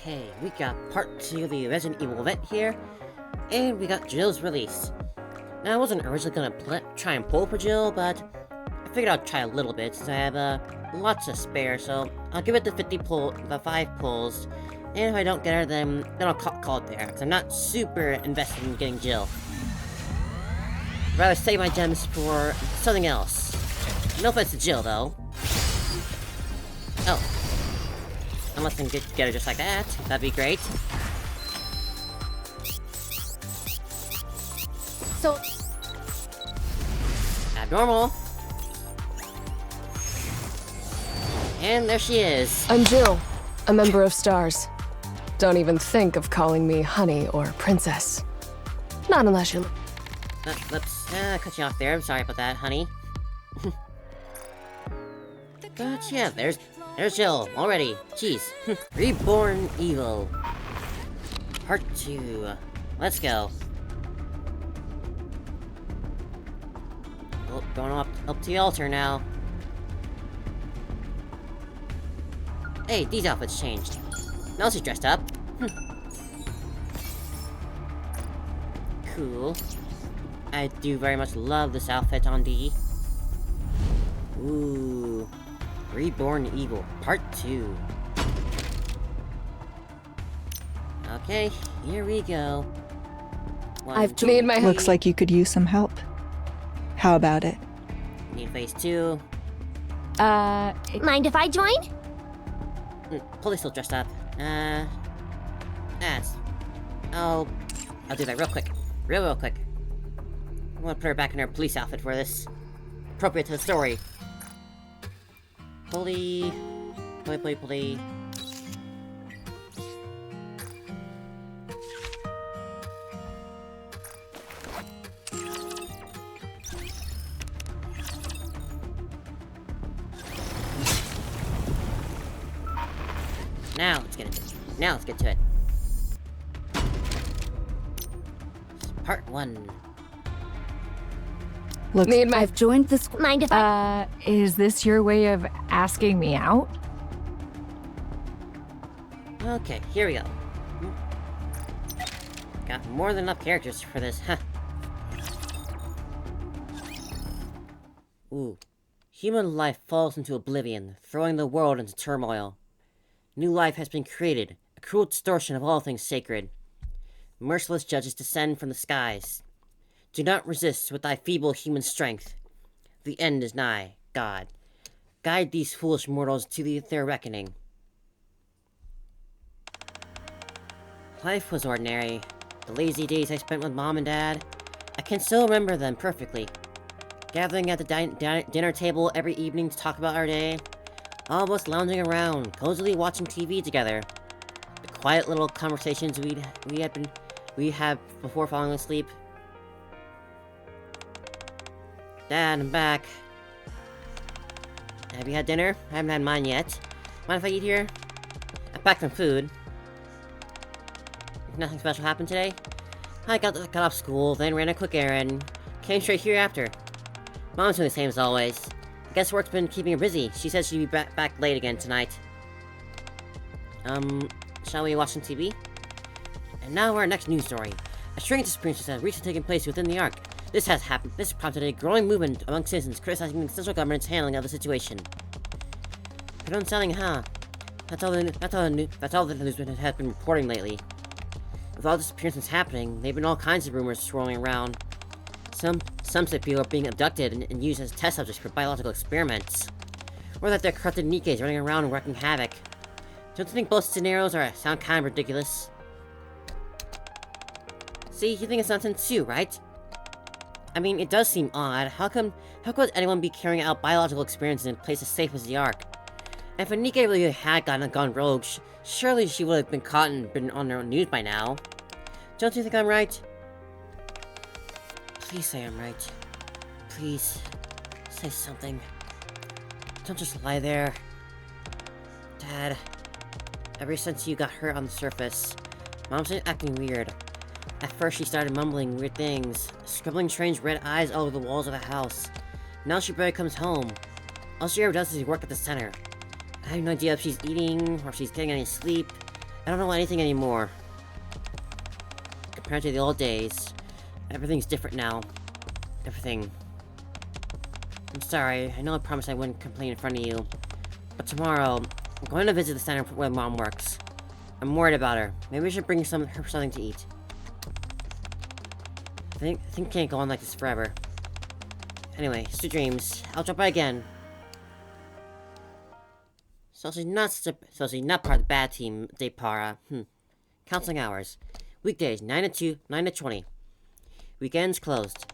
Okay, we got part 2 of the Resident Evil event here, and we got Jill's release. Now, I wasn't originally gonna try and pull for Jill, but I figured I'd try a little bit since I have lots to spare, so I'll give it the 5 pulls, and if I don't get her, then I'll call it there, because I'm not super invested in getting Jill. I'd rather save my gems for something else. No offense to Jill, though. Oh. Unless I can get her just like that. That'd be great. So... Abnormal. And there she is. I'm Jill, a member of STARS. Don't even think of calling me honey or princess. Not unless you... Let's cut you off there. I'm sorry about that, honey. But yeah, there's Jill already. Jeez. Reborn Evil. Part 2. Let's go. Oh, going up to the altar now. Hey, these outfits changed. Now she's dressed up. Cool. I do very much love this outfit on Dee. Ooh. Reborn Evil, Part 2. Okay, here we go. I've made my... Looks like you could use some help. How about it? Need phase 2. Mind if I join? Police still dressed up. That's... I'll do that real quick. Real quick. I want to put her back in her police outfit for this. Appropriate to the story. Pulley. Now let's get to it. Part 1. I've joined the school. Mind if Is this your way of asking me out? Okay, here we go. Got more than enough characters for this, huh? Ooh. Human life falls into oblivion, throwing the world into turmoil. New life has been created, a cruel distortion of all things sacred. Merciless judges descend from the skies. Do not resist with thy feeble human strength. The end is nigh, God. Guide these foolish mortals to their reckoning. Life was ordinary. The lazy days I spent with Mom and Dad, I can still remember them perfectly. Gathering at the dinner table every evening to talk about our day. All of us lounging around, cozily watching TV together. The quiet little conversations we had before falling asleep. Dad, I'm back. Have you had dinner? I haven't had mine yet. Mind if I eat here? I packed some food. Nothing special happened today? I got off school, then ran a quick errand. Came straight here after. Mom's doing the same as always. I guess work's been keeping her busy. She said she'd be back late again tonight. Shall we watch some TV? And now our next news story. A strange experience has recently taken place within the Ark. This prompted a growing movement among citizens criticizing the central government's handling of the situation. Pretty unsettling, huh? That's all the news has been reporting lately. With all disappearances happening, there have been all kinds of rumors swirling around. Some say people are being abducted and used as test subjects for biological experiments. Or that they're corrupted Nikkes running around and wreaking havoc. Don't you think both scenarios sound kind of ridiculous? See, you think it's nonsense too, right? I mean, it does seem odd. How could anyone be carrying out biological experiments in a place as safe as the Ark? And if a Nikke really had gone rogue, surely she would have been caught and been on their own news by now. Don't you think I'm right? Please say I'm right. Please, say something. Don't just lie there. Dad, ever since you got hurt on the surface, Mom's been acting weird. At first she started mumbling weird things, scribbling strange red eyes all over the walls of the house. Now she barely comes home. All she ever does is work at the center. I have no idea if she's eating, or if she's getting any sleep. I don't know anything anymore. Compared to the old days, everything's different now. Everything. I'm sorry, I know I promised I wouldn't complain in front of you. But tomorrow, I'm going to visit the center where Mom works. I'm worried about her. Maybe we should bring her something to eat. I think can't go on like this forever. Anyway, sweet dreams. I'll drop by again. So she's not part of the bad team, Deipara. Counseling hours. Weekdays, 9 to 2, 9 to 20. Weekends closed.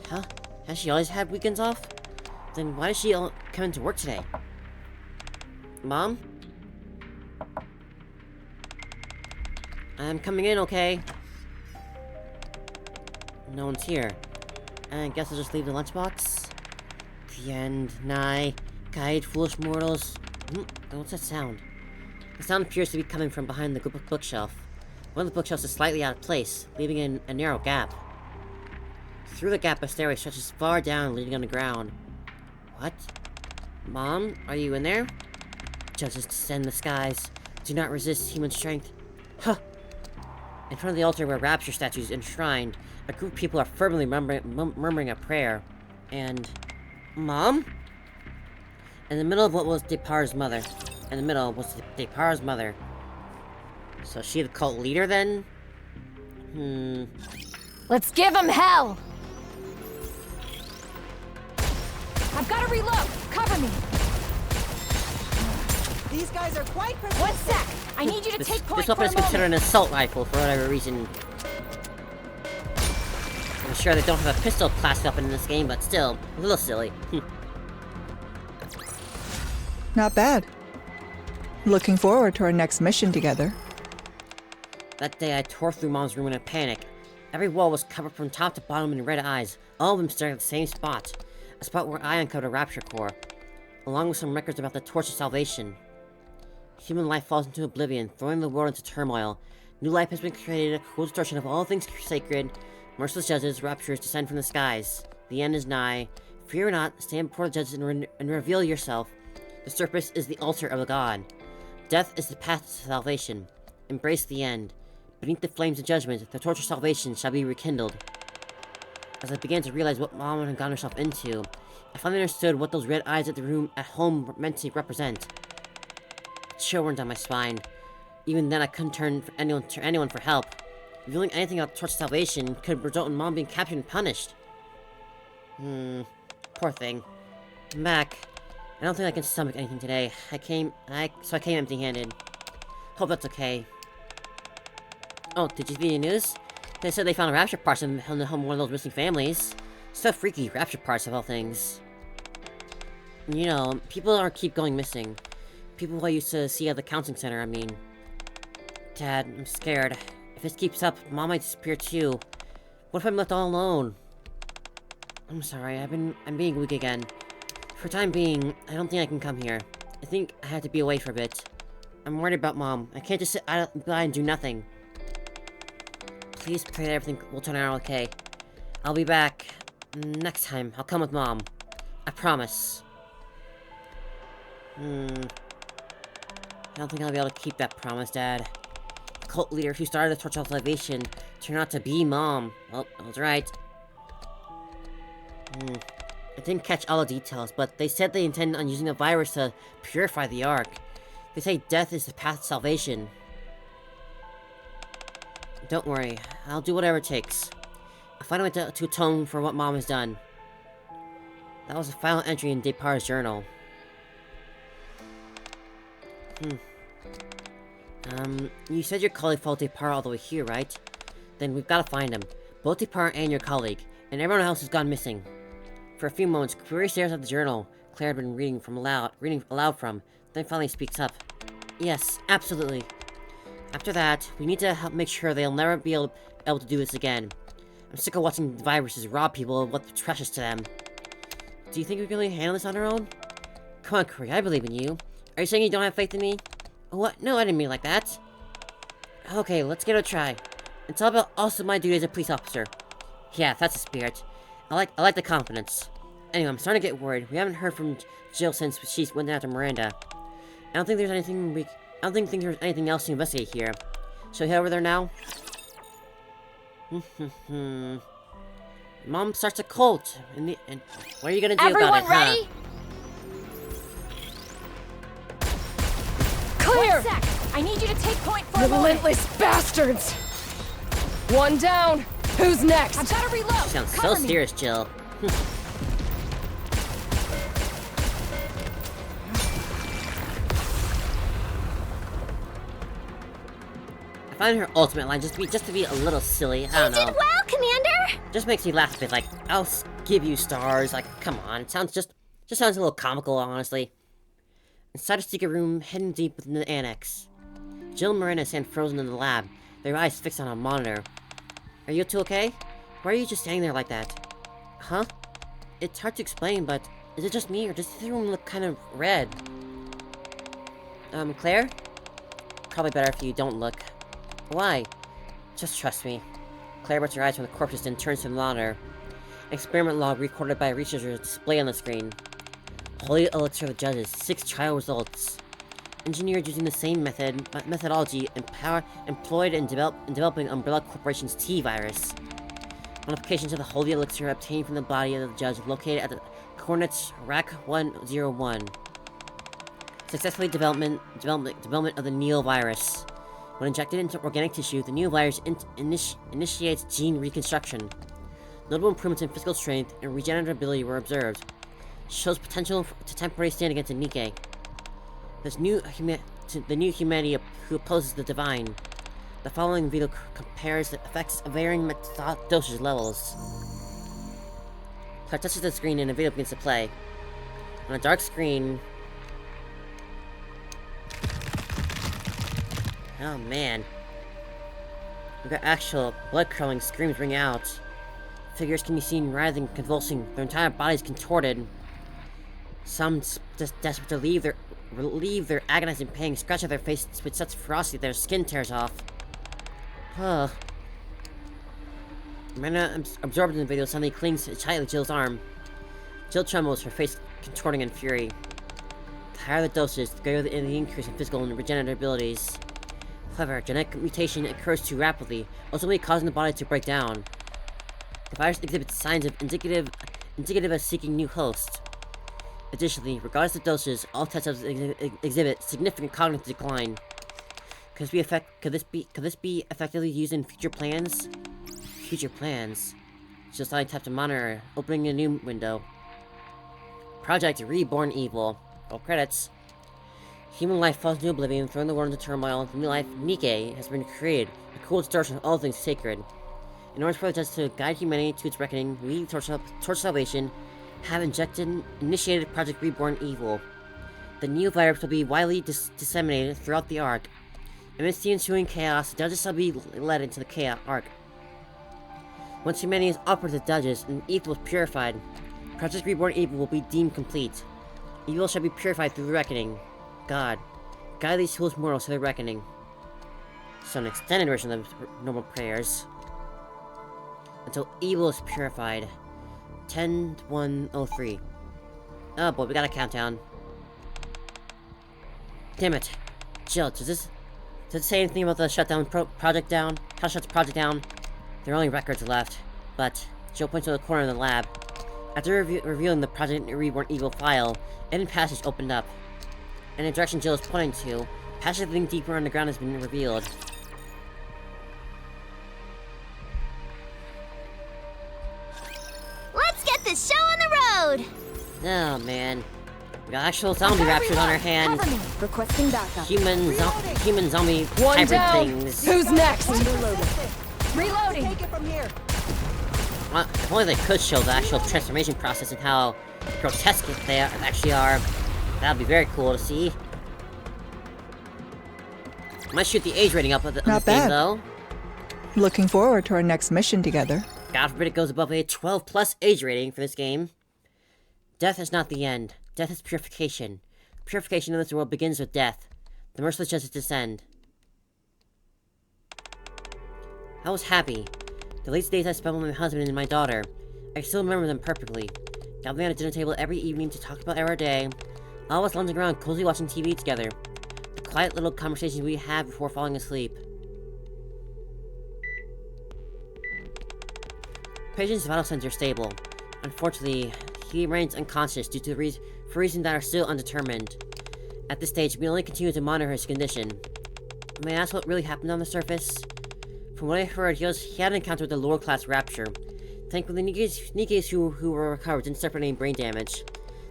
Huh? Has she always had weekends off? Then why does she come into work today? Mom? I'm coming in, okay? No one's here. I guess I'll just leave the lunchbox. The end. Nigh. Guide, foolish mortals. What's that sound? The sound appears to be coming from behind the bookshelf. One of the bookshelves is slightly out of place, leaving in a narrow gap. Through the gap, a stairway stretches far down, leading on the ground. What? Mom, are you in there? Judges descend the skies. Do not resist human strength. Huh! In front of the altar where rapture statues enshrined, a group of people are fervently murmuring a prayer. And... Mom? In the middle of what was Deipara's mother. In the middle was Deipara's mother. So is she the cult leader then? Let's give him hell! I've got to reload! Cover me! These guys are quite One sec! I need you to take point This for weapon a is considered an moment! assault rifle for whatever reason. I'm sure they don't have a pistol class weapon in this game, but still, a little silly. Not bad. Looking forward to our next mission together. That day I tore through Mom's room in a panic. Every wall was covered from top to bottom in red eyes, all of them staring at the same spot. A spot where I uncovered a rapture core, along with some records about the Torch of Salvation. Human life falls into oblivion, throwing the world into turmoil. New life has been created, a cruel distortion of all things sacred. Merciless judges, raptures descend from the skies. The end is nigh. Fear not, stand before the judges and reveal yourself. The surface is the altar of the god. Death is the path to salvation. Embrace the end. Beneath the flames of judgment, the torch of salvation shall be rekindled. As I began to realize what Mom had gotten herself into, I finally understood what those red eyes at the room at home were meant to represent. A chill ran down my spine. Even then, I couldn't turn to anyone for help. Revealing anything about the torch of salvation could result in Mom being captured and punished. Poor thing. I'm back. I don't think I can stomach anything today. So I came empty-handed. Hope that's okay. Oh, did you see the news? They said they found rapture parts in the home of one of those missing families. So freaky, rapture parts of all things. You know, people keep going missing. People I used to see at the counseling center, I mean. Dad, I'm scared. If this keeps up, Mom might disappear too. What if I'm left all alone? I'm sorry, I'm being weak again. For the time being, I don't think I can come here. I think I have to be away for a bit. I'm worried about Mom. I can't just sit by and do nothing. Please pray that everything will turn out okay. I'll be back. Next time, I'll come with Mom. I promise. I don't think I'll be able to keep that promise, Dad. The cult leader who started the Torch of Salvation turned out to be Mom. Well, I was right. I didn't catch all the details, but they said they intend on using the virus to purify the Ark. They say death is the path to salvation. Don't worry, I'll do whatever it takes. I'll find a way to atone for what Mom has done. That was the final entry in Deipara's journal. You said your colleague followed Deipara all the way here, right? Then we've got to find him. Both Deipara and your colleague, and everyone else has gone missing. For a few moments, Query stares at the journal Claire had been reading aloud from, then finally speaks up. Yes, absolutely. After that, we need to help make sure they'll never be able to do this again. I'm sick of watching viruses rob people of what's precious to them. Do you think we can really handle this on our own? Come on, Query, I believe in you. Are you saying you don't have faith in me? What? No, I didn't mean like that. Okay, let's give it a try. It's all about also my duty as a police officer. Yeah, that's the spirit. I like the confidence. Anyway, I'm starting to get worried. We haven't heard from Jill since she went after Miranda. I don't think there's anything we I don't think there's anything else to investigate here. Shall we head over there now? Mom starts a cult, and what are you gonna do Everyone about it, ready? Clear! 1 sec. I need you to take point for a moment. Relentless bastards! One down. Who's next? I've got to reload. Huh? Sounds so Cover me. serious, Jill. I find her ultimate line just to be a little silly. I don't know. You did well, Commander. Just makes me laugh a bit. Like, I'll give you stars. Like, come on. It sounds just sounds a little comical, honestly. Inside a secret room, hidden deep within the annex, Jill and Miranda stand frozen in the lab, their eyes fixed on a monitor. Are you two okay? Why are you just standing there like that? Huh? It's hard to explain, but is it just me, or does the room look kind of red? Claire? Probably better if you don't look. Why? Just trust me. Claire averts her eyes from the corpses and turns to the monitor. An experiment log recorded by a researcher is displayed on the screen. Holy elixir of the judges, 6 trial results. Engineered using the same methodology employed in developing Umbrella Corporation's T-virus. Modifications of the holy elixir obtained from the body of the judge located at the coordinates RAC 101. Successfully development of the Neo virus. When injected into organic tissue, the Neo virus initiates gene reconstruction. Notable improvements in physical strength and regenerative ability were observed. Shows potential to temporarily stand against a Nikke. The new humanity who opposes the divine. The following video compares the effects of varying dosage levels. Claire touches the screen and a video begins to play. On a dark screen... Oh man. We've got actual blood-curdling screams ring out. Figures can be seen writhing, convulsing, their entire bodies contorted. Some just desperate to relieve their agonizing pain, scratch at their face with such ferocity that their skin tears off. Miranda, absorbed in the video, suddenly clings tightly to Jill's arm. Jill trembles, her face contorting in fury. The higher the dosage, the greater the increase in physical and regenerative abilities. However, genetic mutation occurs too rapidly, ultimately causing the body to break down. The virus exhibits signs of indicative of seeking new hosts. Additionally, regardless of doses, all test subjects exhibit significant cognitive decline. Could this be effectively used in future plans? Future plans. Jill suddenly tapped a monitor, opening a new window. Project Reborn Evil. Roll credits. Human life falls into oblivion, throwing the world into turmoil. The new life, Nikke, has been created, the cool distortion of all things sacred. In order for the judge to guide humanity to its reckoning, we, Torch Salvation, have initiated Project Reborn Evil. The new virus will be widely disseminated throughout the Ark. Amidst the ensuing chaos, the judges shall be led into the chaos Ark. Once humanity is offered to the judges and evil is purified, Project Reborn Evil will be deemed complete. Evil shall be purified through the reckoning. God, guide these foolish mortals to their reckoning. So an extended version of normal prayers. Until evil is purified. 10-1-03. Oh boy, we got a countdown. Damn it. Jill, does it say anything about the shutdown project down? How to shut the project down? There are only records left. But, Jill points to the corner of the lab. After revealing the Project Reborn Evil file, a hidden passage opened up. In the direction Jill is pointing to, passage leading deeper underground has been revealed. Let's get this show on the road. Oh man. We got actual zombie raptors on our hands. Cover me. Requesting backup. Human zombie One hybrid down. things. Who's next? Reloading. Take it from here. If only they could show the actual transformation process and how grotesque they actually are. That would be very cool to see. Might shoot the age rating up on this Not game, bad. though. Looking forward to our next mission together. God forbid it goes above a 12+ age rating for this game. Death is not the end. Death is purification. Purification in this world begins with death. The merciless justice descend. I was happy. The late days I spent with my husband and my daughter. I still remember them perfectly. Gathering at a dinner table every evening to talk about our day. All of us lounging around, cozy watching TV together. The quiet little conversations we have before falling asleep. Patient's vital signs are stable. Unfortunately, he remains unconscious due to for reasons that are still undetermined. At this stage, we only continue to monitor his condition. May I ask what really happened on the surface? From what I heard, he had an encounter with the lower class rapture. Thankfully, Nikke's who were recovered didn't suffer any brain damage.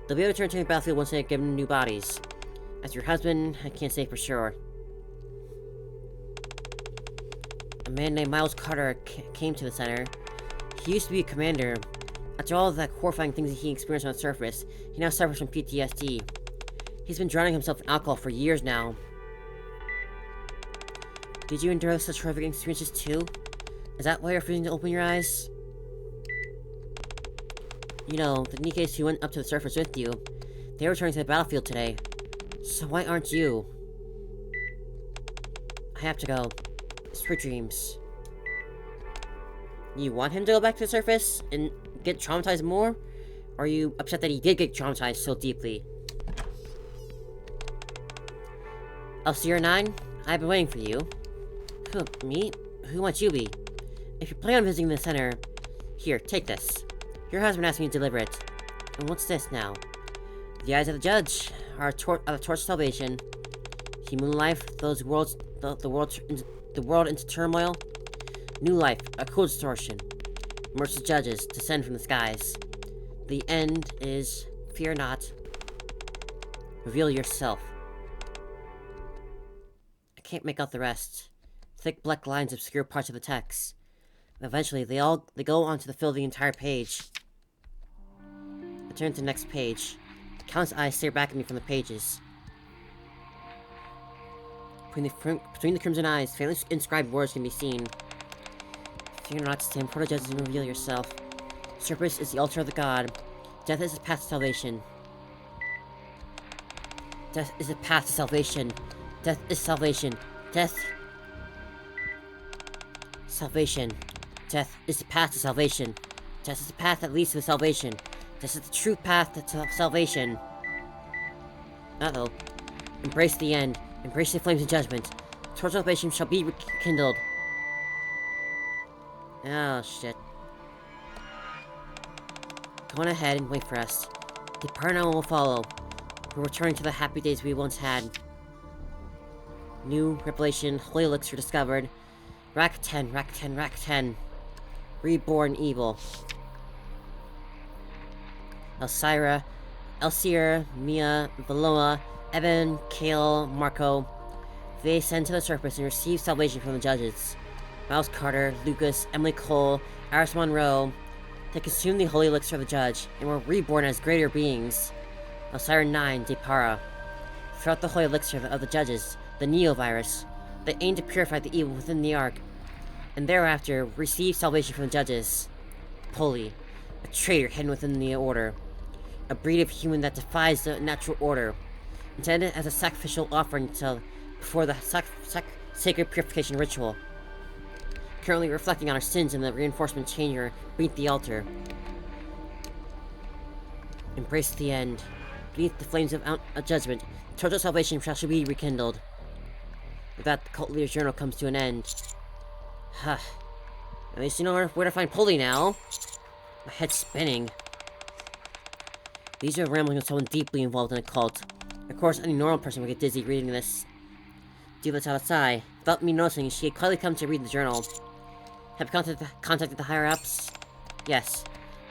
They'll be able to return to the battlefield once they get given new bodies. As your husband, I can't say for sure. A man named Miles Carter came to the center. He used to be a commander. After all of the horrifying things that he experienced on the surface, he now suffers from PTSD. He's been drowning himself in alcohol for years now. Did you endure such horrific experiences too? Is that why you're refusing to open your eyes? You know, the Nikkes who went up to the surface with you, they were returning to the battlefield today. So why aren't you? I have to go. It's for dreams. You want him to go back to the surface and get traumatized more? Or are you upset that he did get traumatized so deeply? LCR 9, I've been waiting for you. Who, me? Who might you be? If you plan on visiting the center, here, take this. Your husband asked me to deliver it. And what's this now? The eyes of the judge are a torch of salvation. Human life, the world into turmoil. New life, a cruel distortion. Merciless judges descend from the skies. The end is, fear not. Reveal yourself. I can't make out the rest. Thick black lines obscure parts of the text. Eventually, they go on to fill the entire page. I turn to the next page. The Count's eyes stare back at me from the pages. Between the crimson eyes, faintly inscribed words can be seen. Fear not, stand before the judges and reveal yourself. Surface is the altar of the god. Death is the path to salvation. Death is the path to salvation. Death is salvation. Death... Salvation. Death is the path to salvation. Death is the path that leads to salvation. This is the true path to salvation. Uh-oh. Embrace the end. Embrace the flames of judgment. Torch of salvation shall be rekindled. Oh, shit. Go on ahead and wait for us. Deipara and I will follow. We're returning to the happy days we once had. New revelation, holy elixir discovered. Rack 10, Rack 10, Rack 10. Reborn evil. Elcira, Mia, Valoa, Evan, Kale, Marco. They ascend to the surface and receive salvation from the judges. Miles Carter, Lucas, Emily Cole, Iris Monroe. They consume the holy elixir of the judge and were reborn as greater beings. Elcira 9, Deipara. Throughout the holy elixir of the judges, the Neo-virus, they aim to purify the evil within the Ark, and thereafter receive salvation from the judges. Poli, a traitor hidden within the Order. A breed of human that defies the natural order, intended as a sacrificial offering before the sacred purification ritual. Currently reflecting on our sins in the reinforcement chamber beneath the altar. Embrace the end. Beneath the flames of judgment, the torch of salvation shall be rekindled. With that, the cult leader's journal comes to an end. Huh. At least you know where to find Polly now. My head's spinning. These are ramblings of someone deeply involved in a cult. Of course, any normal person would get dizzy reading this. Dee lets out a sigh. Without me noticing, she had quietly come to read the journal. Have you contacted the higher-ups? Yes.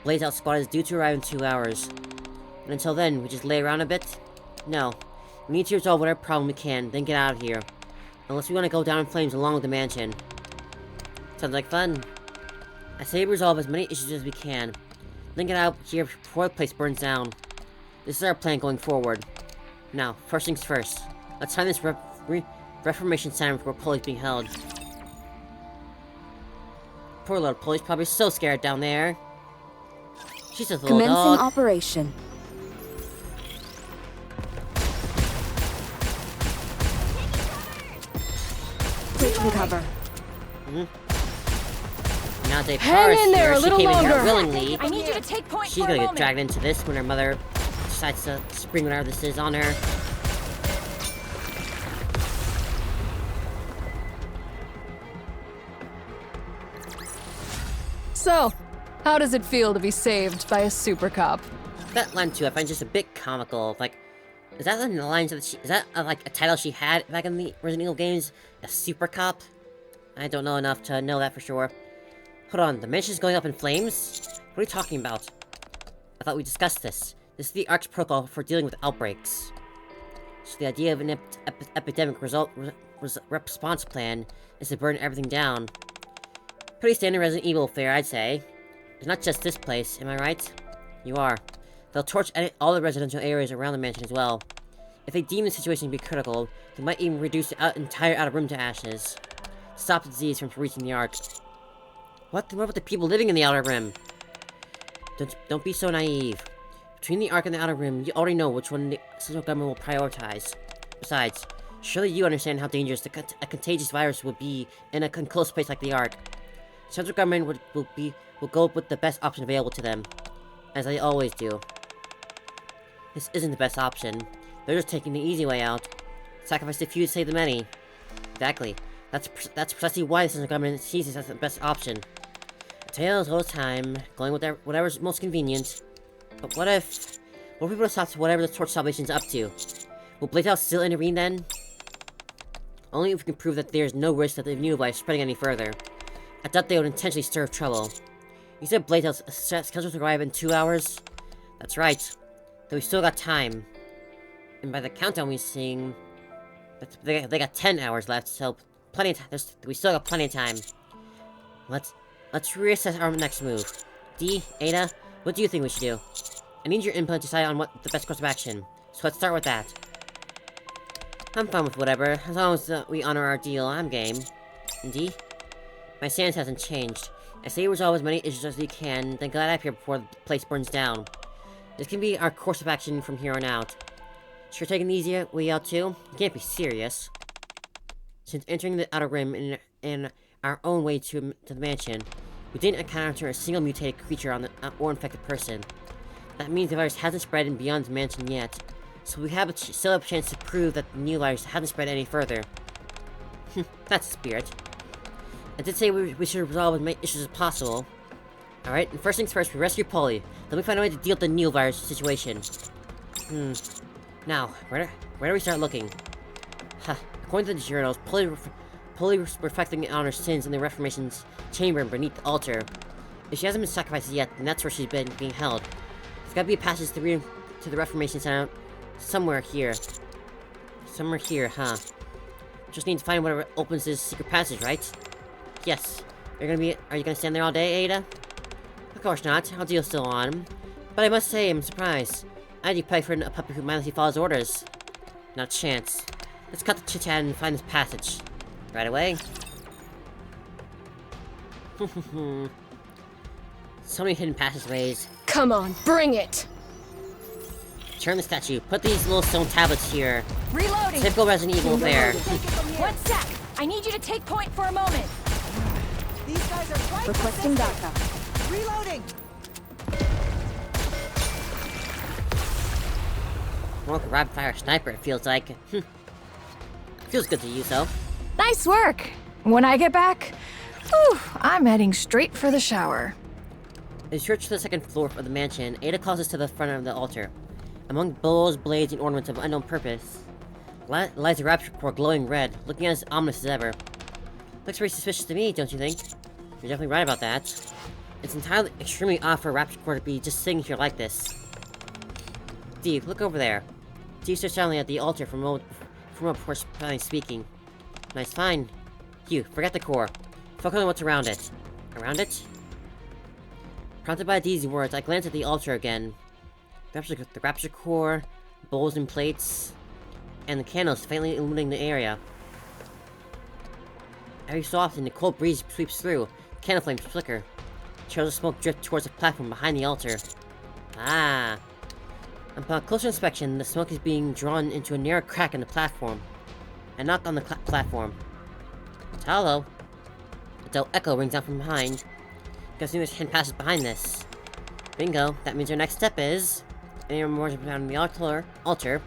Blaze Out Squad is due to arrive in 2 hours. And until then, we just lay around a bit? No. We need to resolve whatever problem we can, then get out of here. Unless we want to go down in flames along with the mansion. Sounds like fun. I say we resolve as many issues as we can. Then get out here before the place burns down. This is our plan going forward. Now, first things first. Let's find this Reformation Center where Polly's being held. Poor little Polly's probably so scared down there. She's just a little Commencing dog. operation. Taking cover. Now Deipara's Hang in there here. a She little came in here longer. willingly. I need you to take point She's for a gonna get moment. dragged into this when her mother decides to spring whatever this is on her. So, how does it feel to be saved by a super cop? That line too, I find just a bit comical. Like, is that the lines that is that like a title she had back in the Resident Evil games? A super cop? I don't know enough to know that for sure. Hold on, the mansion's going up in flames? What are you talking about? I thought we discussed this. This is the ARC's protocol for dealing with outbreaks. So the idea of an epidemic response plan is to burn everything down. Pretty standard Resident Evil fare, I'd say. It's not just this place, am I right? You are. They'll torch all the residential areas around the mansion as well. If they deem the situation to be critical, they might even reduce the entire outer room to ashes. Stop the disease from reaching the Ark. What about the people living in the outer rim? Don't be so naive. Between the Ark and the outer rim, you already know which one the central government will prioritize. Besides, surely you understand how dangerous a contagious virus would be in a enclosed place like the Ark. The central government will go with the best option available to them, as they always do. This isn't the best option. They're just taking the easy way out. Sacrifice the few to save the many. Exactly. That's precisely why the central government sees this as the best option. A tale as old as time, going with whatever's most convenient. But what if people stop whatever the Torch Salvation's up to? Will Blade House still intervene then? Only if we can prove that there's no risk that the new virus spreading any further. I doubt they would intentionally stir up trouble. You said Blade House is scheduled to arrive in 2 hours? That's right. Though we still got time. And by the countdown we're seeing, they got 10 hours left, so plenty of time. We still got plenty of time. Let's reassess our next move. D, Ada, what do you think we should do? I need your input to decide on what the best course of action. So let's start with that. I'm fine with whatever, as long as we honor our deal. I'm game. And D, my stance hasn't changed. I say resolve as many issues as we can, then get out of here before the place burns down. This can be our course of action from here on out. Sure taking the easy way out too? You can't be serious. Since entering the Outer Rim in our own way to the mansion, we didn't encounter a single mutated creature on the or infected person. That means the virus hasn't spread beyond the mansion yet, so we have still have a chance to prove that the new virus hasn't spread any further. That's the spirit. I did say we should resolve as many issues as possible. Alright, and first things first, we rescue Polly. Then we find a way to deal with the new virus situation. Now, where do we start looking? According to the journals, Polly reflecting on her sins in the Reformation's chamber beneath the altar. If she hasn't been sacrificed yet, then that's where she's being held. There's gotta be a passage to the Reformation Center somewhere here. Somewhere here, huh? Just need to find whatever opens this secret passage, right? Yes. Are you gonna stand there all day, Ada? Of course not. Our deal's still on. But I must say, I'm surprised. I do play for a puppet who mindlessly follows orders. Not a chance. Let's cut the chit-chat and find this passage. Right away. So many hidden passageways. Come on, bring it! Turn the statue. Put these little stone tablets here. Reloading. Typical Resident Evil there. 1 sec. I need you to take point for a moment. These guys are quite Requesting persistent. backup. Reloading. More like a rapid-fire sniper, it feels like. Feels good to use, though. Nice work. When I get back, whew, I'm heading straight for the shower. As you reach the second floor of the mansion, Ada calls us to the front of the altar. Among bowls, blades, and ornaments of unknown purpose, lies a rapture core glowing red, looking as ominous as ever. Looks very suspicious to me, don't you think? You're definitely right about that. It's entirely extremely odd for a rapture core to be just sitting here like this. Steve, look over there. Steve starts silently at the altar from a before finally speaking. Nice find. Hugh, forget the core. Focus on what's around it. Around it? Prompted by these words, I glance at the altar again. The rapture core, bowls and plates, and the candles faintly illuminating the area. Every so often, the cold breeze sweeps through. Candle flames flicker. Trails of smoke drift towards the platform behind the altar. Ah. Upon closer inspection, the smoke is being drawn into a narrow crack in the platform. I knock on the platform. Hello. A dull echo rings out from behind. Guessing there's hidden passage behind this. Bingo. That means our next step is... Any more around the altar,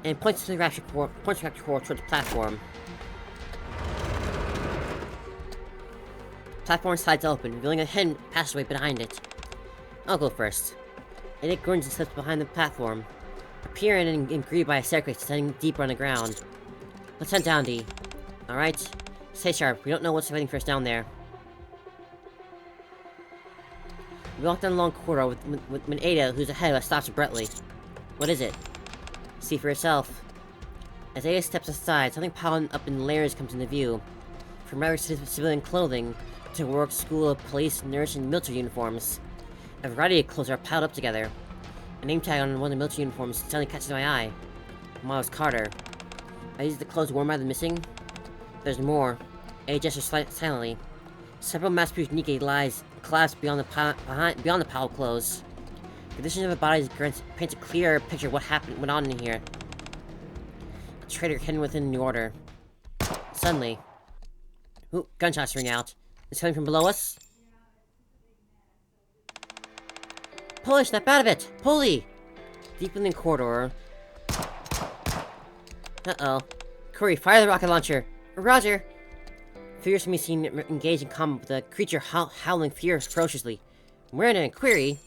and points the rapture core towards the platform. Platform slides open, revealing a hidden passageway behind it. I'll go first. Nikke grunts and slips behind the platform, appearing and greeted by a staircase descending deeper on the ground. Let's head down, D. Alright? Stay sharp, we don't know what's waiting for us down there. We walk down a long corridor when Ada, who's ahead of us, stops abruptly. What is it? See for yourself. As Ada steps aside, something piled up in layers comes into view. From regular civilian clothing to work, school, police, nurse, and military uniforms. A variety of clothes are piled up together. A name tag on one of the military uniforms suddenly catches my eye. Miles Carter. Are these the clothes worn by the missing? There's more. Ada gestures silently. Several mass-produced Nikke lies collapsed beyond the pile of clothes. The condition of the bodies paints a clear picture of what went on in here. A traitor hidden within the order. Suddenly, ooh, gunshots ring out. It's coming from below us. Pulley, snap out of it! Pulley! Deep in the corridor. Uh-oh. Curry, fire the rocket launcher! Roger! Figures can be seen engaged in combat with the creature howling ferociously. We're in a query.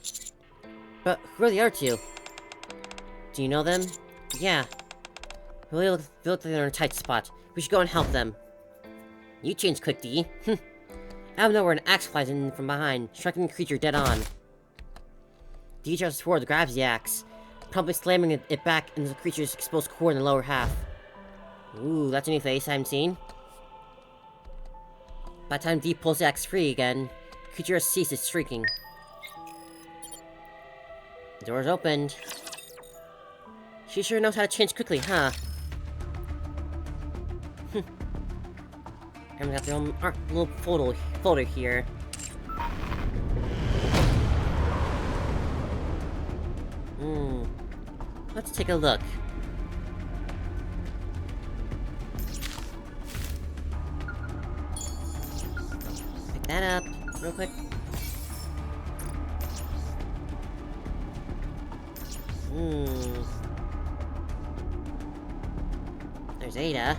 But who are the other two? Do you know them? Yeah. They look like they're in a tight spot. We should go and help them. You changed quick, D. Out of nowhere, an axe flies in from behind, striking the creature dead on. D charges forward, grabs the axe, promptly slamming it back into the creature's exposed core in the lower half. Ooh, that's a new face I haven't seen. By the time D pulls the axe free again, the creature has ceased its shrieking. The door's opened. She sure knows how to change quickly, huh? Everyone's got their own little folder here. Let's take a look. Pick that up, real quick. There's Ada.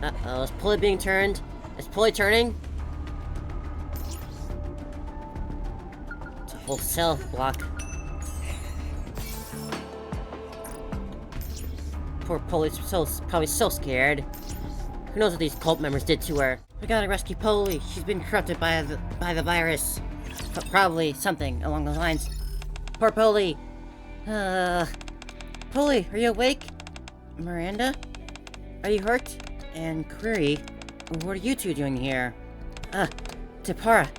Uh-oh, is pulley being turned? Is pulley turning? It's a whole cell block. Poor Pulley's probably so scared. Who knows what these cult members did to her? We gotta rescue Pulley. She's been corrupted by the virus. Probably something along those lines. Poor Pulley. Pulley, are you awake? Miranda? Are you hurt? And Query, what are you two doing here? Deipara.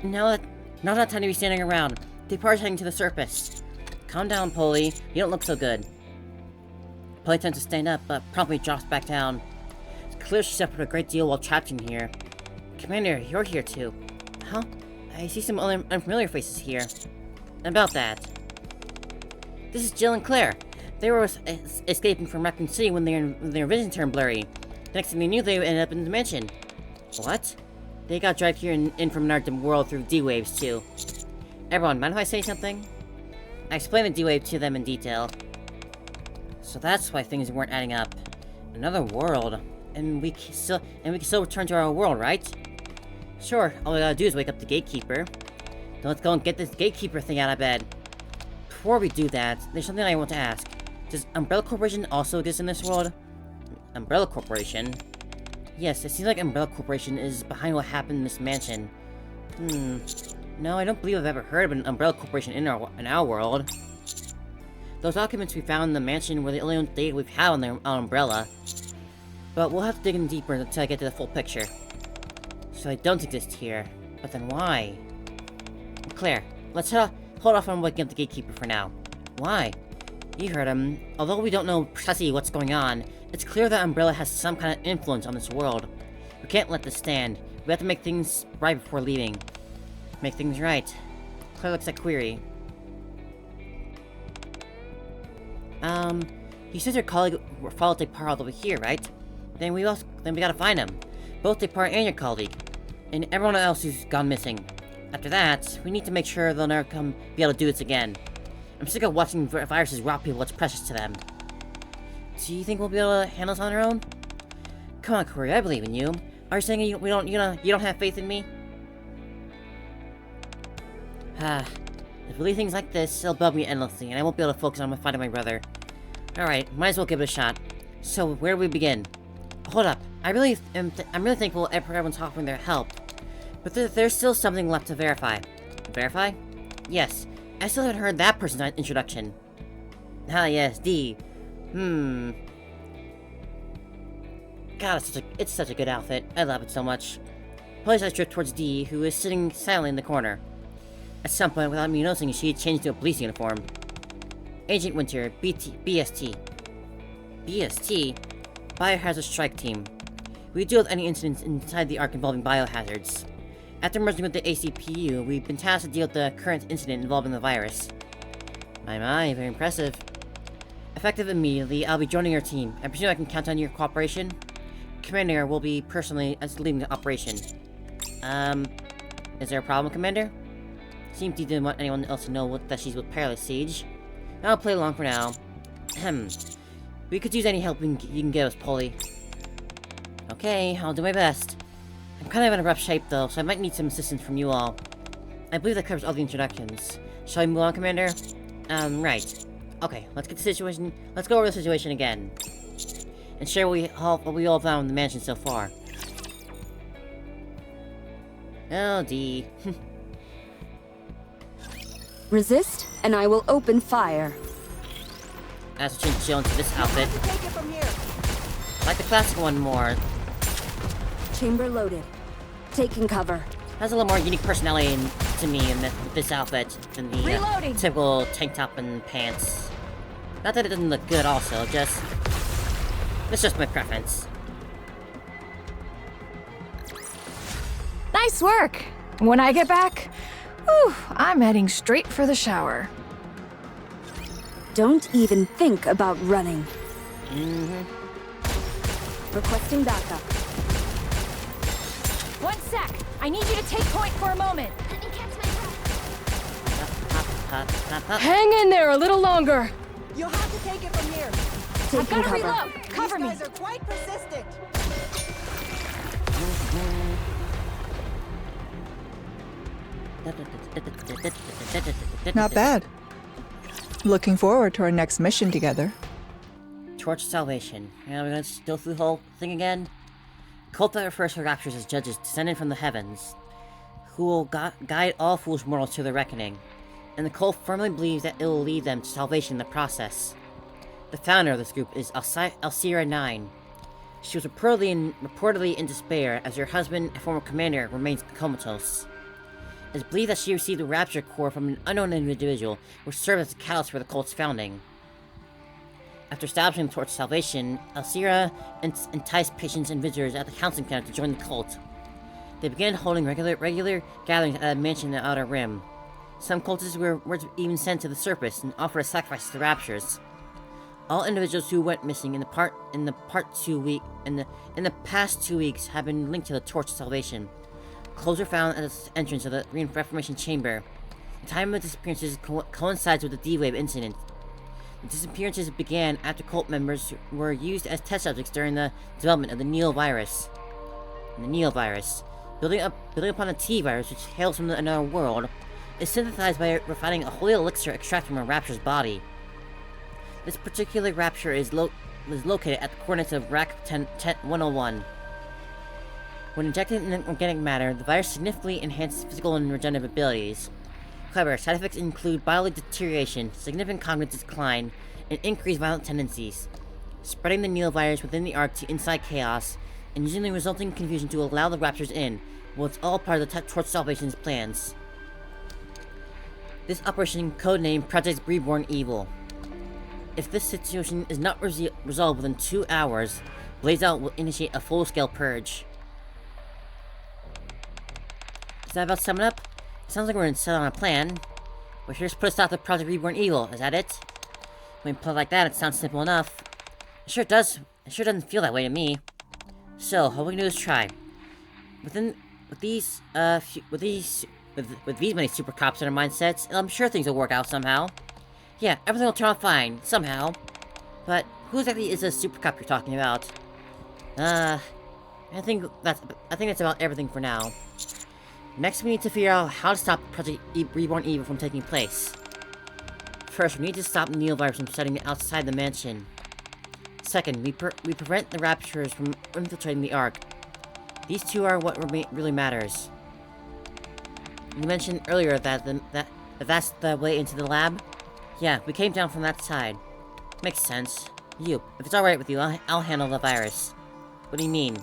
Now not time to be standing around. Deipara's heading to the surface. Calm down, Pulley. You don't look so good. Pulley tends to stand up, but promptly drops back down. It's clear she suffered a great deal while trapped in here. Commander, you're here too. Huh? I see some other unfamiliar faces here. About that. This is Jill and Claire. They were escaping from Raccoon City when their vision turned blurry. The next thing they knew, they ended up in the mansion. What? They got dragged here in from another world through D-Waves too. Everyone, mind if I say something? I explained the D-Wave to them in detail. So that's why things weren't adding up. Another world, and we can still return to our world, right? Sure. All we gotta do is wake up the gatekeeper. Then let's go and get this gatekeeper thing out of bed. Before we do that, there's something I want to ask. Does Umbrella Corporation also exist in this world? Umbrella Corporation? Yes, it seems like Umbrella Corporation is behind what happened in this mansion. No, I don't believe I've ever heard of an Umbrella Corporation in our world. Those documents we found in the mansion were the only data we've had on Umbrella. But we'll have to dig in deeper until I get to the full picture. So I don't exist here. But then why? Claire, let's hold off on waking up the gatekeeper for now. Why? You heard him. Although we don't know precisely what's going on, it's clear that Umbrella has some kind of influence on this world. We can't let this stand. We have to make things right before leaving. Make things right. Claire looks at Query. You said your colleague followed Deipara all the way here, right? Then we gotta find him. Both Deipara and your colleague. And everyone else who's gone missing. After that, we need to make sure they'll never be able to do this again. I'm sick of watching viruses rob people what's precious to them. Do you think we'll be able to handle this on our own? Come on, Corey, I believe in you. Are you saying you don't have faith in me? If we leave things like this, it'll bug me endlessly, and I won't be able to focus on finding my brother. Alright, might as well give it a shot. So, where do we begin? Hold up. I'm really thankful everyone's offering their help. But there's still something left to verify. Verify? Yes. I still haven't heard that person's introduction. Ah, yes, D. God, it's such a good outfit. I love it so much. Police eyes drift towards D, who is sitting silently in the corner. At some point, without me noticing, she had changed to a police uniform. Agent Winter, BST. BST? Biohazard Strike Team. We deal with any incidents inside the Ark involving biohazards. After merging with the ACPU, we've been tasked to deal with the current incident involving the virus. My, very impressive. Effective immediately, I'll be joining your team. I presume I can count on your cooperation? Commander will be personally leading the operation. Is there a problem, Commander? Seems he didn't want anyone else to know that she's with Perilous Siege. I'll play along for now. We could use any help you can give us, Polly. Okay, I'll do my best. I'm kind of in a rough shape, though, so I might need some assistance from you all. I believe that covers all the introductions. Shall we move on, Commander? Right. Okay, let's get the situation. Let's go over the situation again. And share what we all found in the mansion so far. Oh, D. Resist, and I will open fire. As we change into this outfit. Take it from here. I like the classic one more. Chamber loaded. Taking cover. Has a little more unique personality to me in this outfit than the Reloading. typical tank top and pants. Not that it doesn't look good also, just... It's just my preference. Nice work. When I get back, whew, I'm heading straight for the shower. Don't even think about running. Requesting backup. One sec. I need you to take point for a moment. Hang in there a little longer. You'll have to take it from here. I've Taking got to cover. reload. Cover These me. guys are quite persistent. Not bad. Looking forward to our next mission together. Torch of Salvation. Now we're gonna go through the whole thing again. Cult that refers to raptures as judges descended from the heavens, who will guide all foolish mortals to their reckoning. And the cult firmly believes that it will lead them to salvation in the process. The founder of this group is Alcira 9. She was reportedly in despair as her husband, a former commander, remains comatose. It is believed that she received a rapture core from an unknown individual, which served as a catalyst for the cult's founding. After establishing the Torch of Salvation, Alcira enticed patients and visitors at the counseling center to join the cult. They began holding regular gatherings at a mansion in the Outer Rim. Some cultists were even sent to the surface and offered a sacrifice to the raptures. All individuals who went missing in the past 2 weeks have been linked to the Torch of Salvation. Clothes were found at the entrance of the Reformation Chamber. The time of the disappearances coincides with the D-Wave incident. The disappearances began after cult members were used as test subjects during the development of the Neo virus. The Neo virus, building upon the T virus, which hails from another world, is synthesized by refining a holy elixir extracted from a rapture's body. This particular rapture is located at the coordinates of RAC 101. When injected in organic matter, the virus significantly enhances physical and regenerative abilities. However, side effects include bodily deterioration, significant cognitive decline, and increased violent tendencies, spreading the Neo virus within the Ark to incite chaos, and using the resulting confusion to allow the raptures in, well, it's all part of the Torch Salvation's plans. This operation, codenamed Project Reborn Evil. If this situation is not resolved within 2 hours, Blaze Out will initiate a full-scale purge. Does that about sum it up? Sounds like we're set on a plan. We're here to put a stop to Project Reborn Evil, is that it? When put it like that, it sounds simple enough. It sure does. It sure doesn't feel that way to me. So, all we can do is try. With these many super cops in our mindsets, I'm sure things will work out somehow. Yeah, everything will turn out fine, somehow. But who exactly is a super cop you're talking about? I I think that's about everything for now. Next, we need to figure out how to stop Project Reborn evil from taking place. First, we need to stop Neovirus from setting outside the mansion. Second, we prevent the Raptures from infiltrating the Ark. These two are what really matters. You mentioned earlier that that's the way into the lab? Yeah, we came down from that side. Makes sense. If it's alright with you, I'll handle the virus. What do you mean?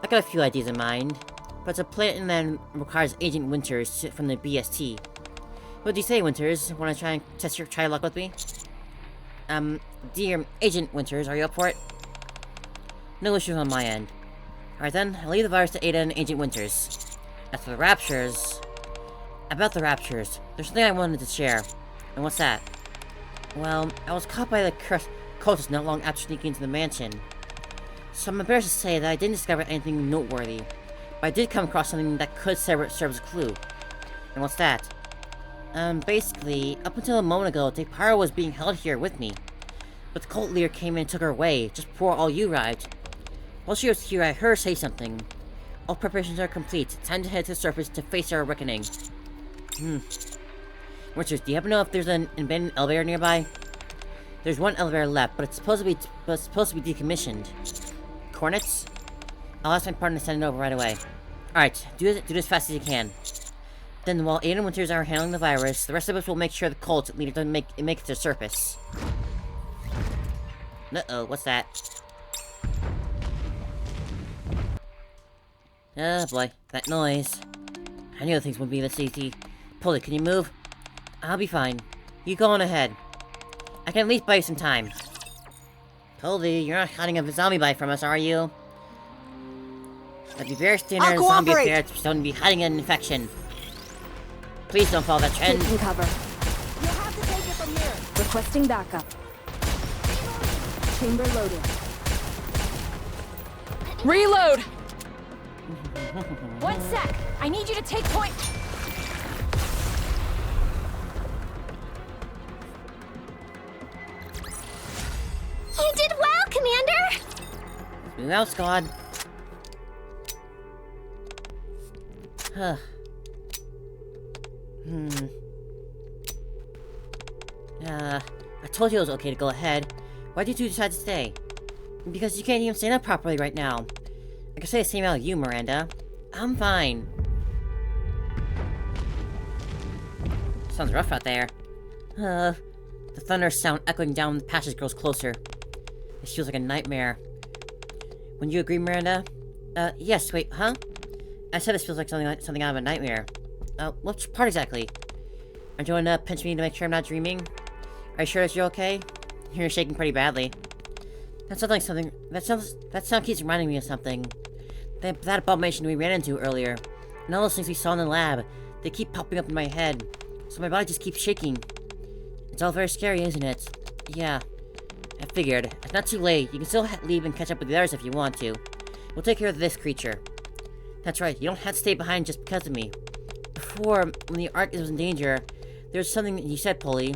I got a few ideas in mind, but it's a plan that requires Agent Winters from the BST. What do you say, Winters? Wanna try and try luck with me? Dear Agent Winters, are you up for it? No issues on my end. Alright then, I'll leave the virus to Ada and Agent Winters. As for the Raptures... About the Raptures, there's something I wanted to share. And what's that? Well, I was caught by the cultists not long after sneaking into the mansion. So I'm embarrassed to say that I didn't discover anything noteworthy. But I did come across something that could serve as a clue. And what's that? Basically, up until a moment ago, Deipara was being held here with me. But the cult leader came in and took her away, just before all you arrived. While she was here, I heard her say something. All preparations are complete. Time to head to the surface to face our reckoning. Winters, do you happen to know if there's an abandoned elevator nearby? There's one elevator left, but it's supposed to be decommissioned. Coordinates? I'll ask my partner to send it over right away. Alright, do it as fast as you can. Then while Ada and Winters are handling the virus, the rest of us will make sure the cult leader doesn't make it to the surface. Uh-oh, what's that? Oh boy, that noise. I knew things wouldn't be this easy. Pulley, can you move? I'll be fine. You go on ahead. I can at least buy you some time. Pulley, you're not hiding a zombie bite from us, are you? That'd be very standard zombie affair to someone be hiding an infection. Please don't follow that trend. Taking cover. You'll have to take it from here. Requesting backup. Chamber loaded. Reload! 1 sec. I need you to take point. You did well, Commander! Move out, squad. I told you it was okay to go ahead. Why did you decide to stay? Because you can't even stand up properly right now. I can say the same about you, Miranda. I'm fine. Sounds rough out there. The thunder sound echoing down the passage grows closer. This feels like a nightmare. Wouldn't you agree, Miranda? Yes, wait, huh? I said this feels like something out of a nightmare. Which part exactly? Aren't you going to pinch me to make sure I'm not dreaming? Are you sure that you're okay? You're shaking pretty badly. That sounds like something. That sound keeps reminding me of something. That abomination we ran into earlier. And all those things we saw in the lab. They keep popping up in my head. So my body just keeps shaking. It's all very scary, isn't it? Yeah. I figured. It's not too late. You can still leave and catch up with the others if you want to. We'll take care of this creature. That's right. You don't have to stay behind just because of me. Before, when the Ark was in danger, there was something you said, Polly.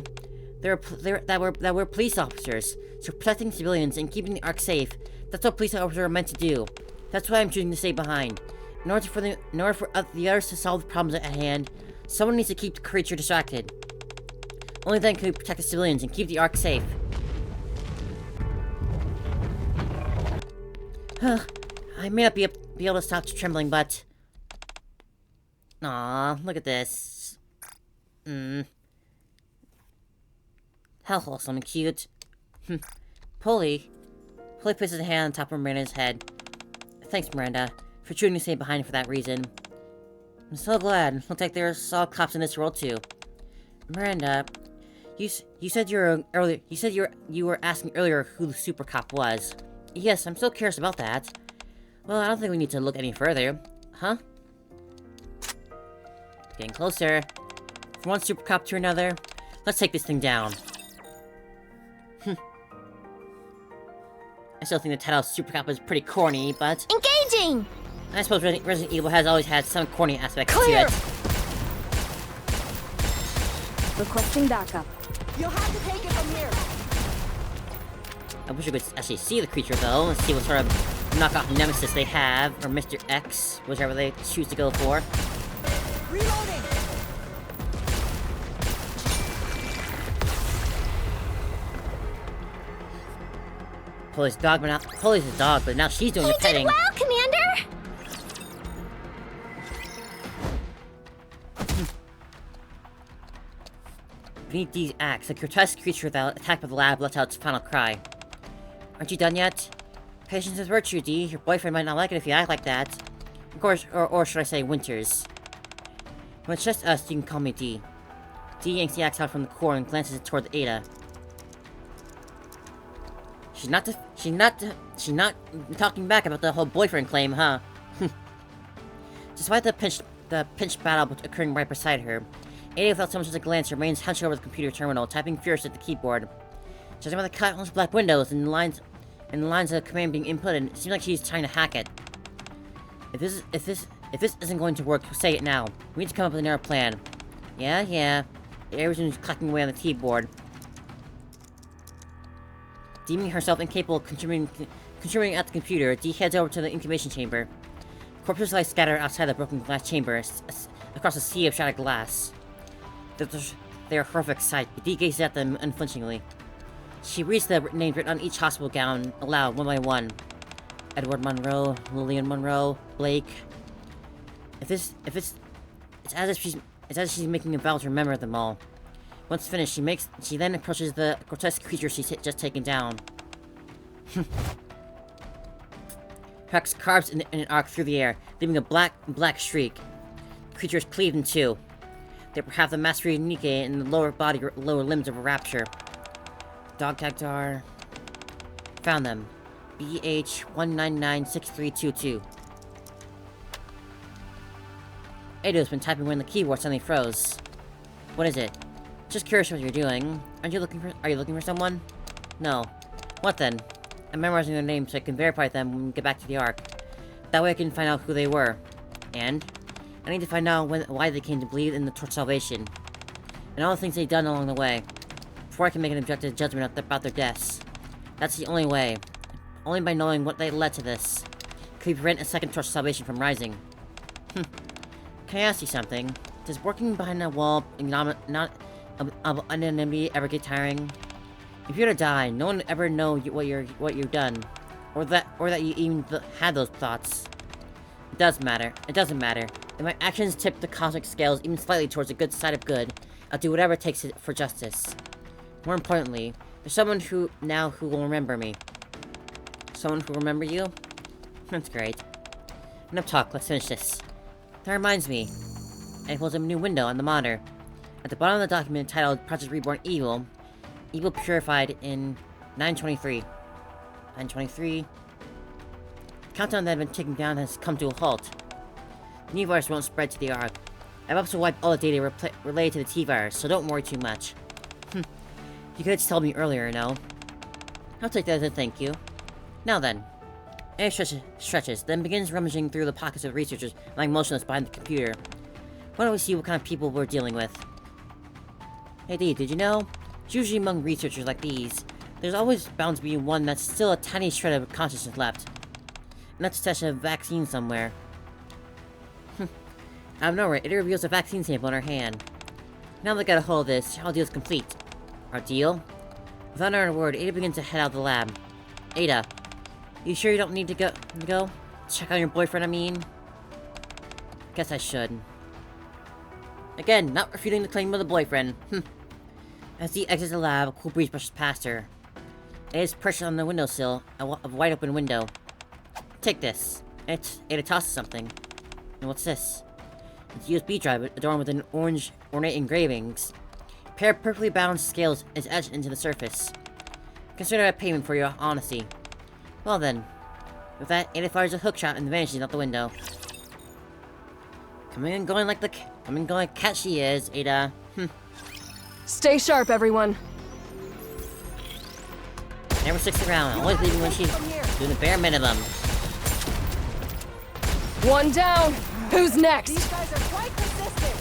That were police officers. So protecting civilians and keeping the Ark safe. That's what police officers are meant to do. That's why I'm choosing to stay behind. In order for the others to solve the problems at hand, someone needs to keep the creature distracted. Only then can we protect the civilians and keep the Ark safe. I may not be able to stop trembling, but... Aw, look at this. How wholesome and cute. Polly places a hand on top of Miranda's head. Thanks, Miranda, for choosing to stay behind for that reason. I'm so glad. Looks like there's all cops in this world too. Miranda, you said you were asking earlier who the super cop was. Yes, I'm still curious about that. Well, I don't think we need to look any further. Huh? Getting closer. From one super cop to another. Let's take this thing down. I still think the title Super Cop is pretty corny, but... Engaging! I suppose Resident Evil has always had some corny aspects Clear! to it. Requesting backup. You'll have to take it from here. I wish I could actually see the creature, though, and see what sort of knockoff nemesis they have, or Mr. X, whichever they choose to go for. Reloading. Polly's dog, but now Polly's a dog, but now she's doing the You did petting. well, Commander! Beneath these acts, a grotesque creature that attacked by the lab lets out its final cry. Aren't you done yet? Patience is virtue, Dee. Your boyfriend might not like it if you act like that. Of course, or should I say Winters. When it's just us, you can call me Dee. Dee yanks the axe out from the core and glances it toward Ada. She's not talking back about the whole boyfriend claim, huh? Despite the pinch battle occurring right beside her, Ada, without so much as a glance, remains hunched over the computer terminal, typing furiously at the keyboard. Judging by the countless black windows and the lines of command being inputted, it seems like she's trying to hack it. If this isn't going to work, say it now. We need to come up with another plan. Yeah. Everything's clacking away on the keyboard. Deeming herself incapable of contributing at the computer, Dee heads over to the incubation chamber. Corpses lie scattered outside the broken glass chamber, across a sea of shattered glass. They are a horrific sight, but Dee gazes at them unflinchingly. She reads the names written on each hospital gown aloud, one by one. Edward Monroe, Lillian Monroe, Blake. It's as if she's making a vow to remember them all. Once finished, she then approaches the grotesque creature she's just taken down. Tracks carves in an arc through the air, leaving a black streak. The creature is cleaved in two. They have the mastery of Nikke and the lower limbs of a rapture. Dog tags are... Found them. BH1996322. Ada's been typing when the keyboard suddenly froze. What is it? Just curious what you're doing. Are you looking for someone? No. What then? I'm memorizing their names so I can verify them when we get back to the Ark. That way I can find out who they were. And? I need to find out why they came to believe in the Torch Salvation. And all the things they've done along the way. Before I can make an objective judgment about their deaths. That's the only way. Only by knowing what they led to this. Could we prevent a second Torch Salvation from rising? Can I ask you something? Does working behind a wall anonymity ever get tiring? If you were to die, no one would ever know what you've done, or that you even had those thoughts. It doesn't matter. If my actions tip the cosmic scales even slightly towards the good side of good, I'll do whatever it takes for justice. More importantly, there's someone who will remember me. Someone who will remember you? That's great. Enough talk. Let's finish this. That reminds me. I closed a new window on the monitor. At the bottom of the document titled Project Reborn Evil Purified in 923. 923. The countdown that had been ticking down has come to a halt. The new virus won't spread to the Ark. I've also wiped all the data related to the T-virus, so don't worry too much. You could have told me earlier, no? I'll take that as a thank you. Now then. Air stretches, then begins rummaging through the pockets of researchers lying motionless behind the computer. Why don't we see what kind of people we're dealing with? Hey Dee, did you know? It's usually among researchers like these, there's always bound to be one that's still a tiny shred of consciousness left. And that's a stash of vaccine somewhere. Out of nowhere, Ada reveals a vaccine sample in her hand. Now that I got a hold of this, our deal's complete. Our deal? Without another word, Ada begins to head out of the lab. Ada, you sure you don't need to go? Check on your boyfriend, I mean? Guess I should. Again, not refuting the claim of the boyfriend. As he exits the lab, a cool breeze brushes past her. Ada's perched on the windowsill, a wide open window. Take this. Ada tosses something. And what's this? It's a USB drive adorned with an orange ornate engravings. A pair of perfectly balanced scales is etched into the surface. Consider that payment for your honesty. Well then. With that, Ada fires a hookshot and vanishes out the window. Coming and going like cat she is, Ada. Stay sharp, everyone. Never sticks around, always leaving when she's doing the bare minimum. One down. Who's next? These guys are quite consistent.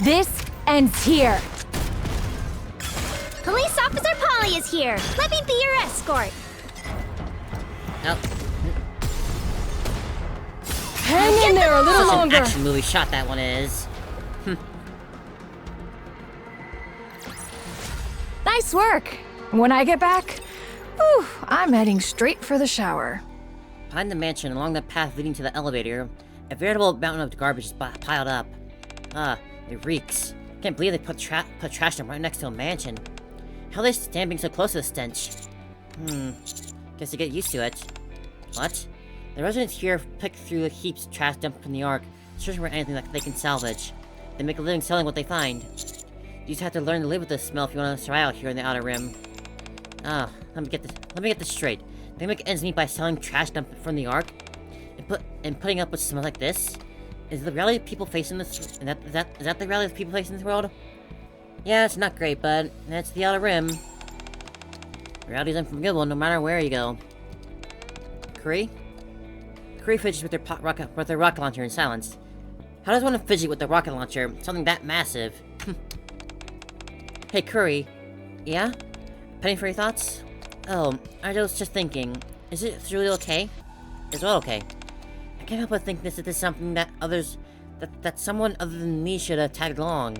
This ends here. Police Officer Polly! family is here. Let me be your escort. Oh, Hang in there a little such an longer. action movie shot that one is. Nice work. When I get back, whew, I'm heading straight for the shower. Behind the mansion, along the path leading to the elevator, a veritable mountain of garbage is piled up. It reeks. Can't believe they put trash dump right next to a mansion. How are they standing so close to the stench? Guess they get used to it. What? The residents here pick through the heaps of trash dumped from the Ark, searching for anything that they can salvage. They make a living selling what they find. You just have to learn to live with this smell if you want to survive out here in the Outer Rim. Let me get this straight. They make ends meet by selling trash dumped from the Ark, and putting up with smell like this. Is the reality of people facing this? Is that the reality of people facing this world? Yeah, it's not great, but that's the Outer Rim. Reality's unforgivable no matter where you go. Curry fidgets with their rocket launcher in silence. How does one fidget with the rocket launcher? Something that massive. Hey, Curry. Yeah? Penny for your thoughts? Oh, I was just thinking. Is it really okay? Is well okay. I can't help but think this is something that that someone other than me should have tagged along.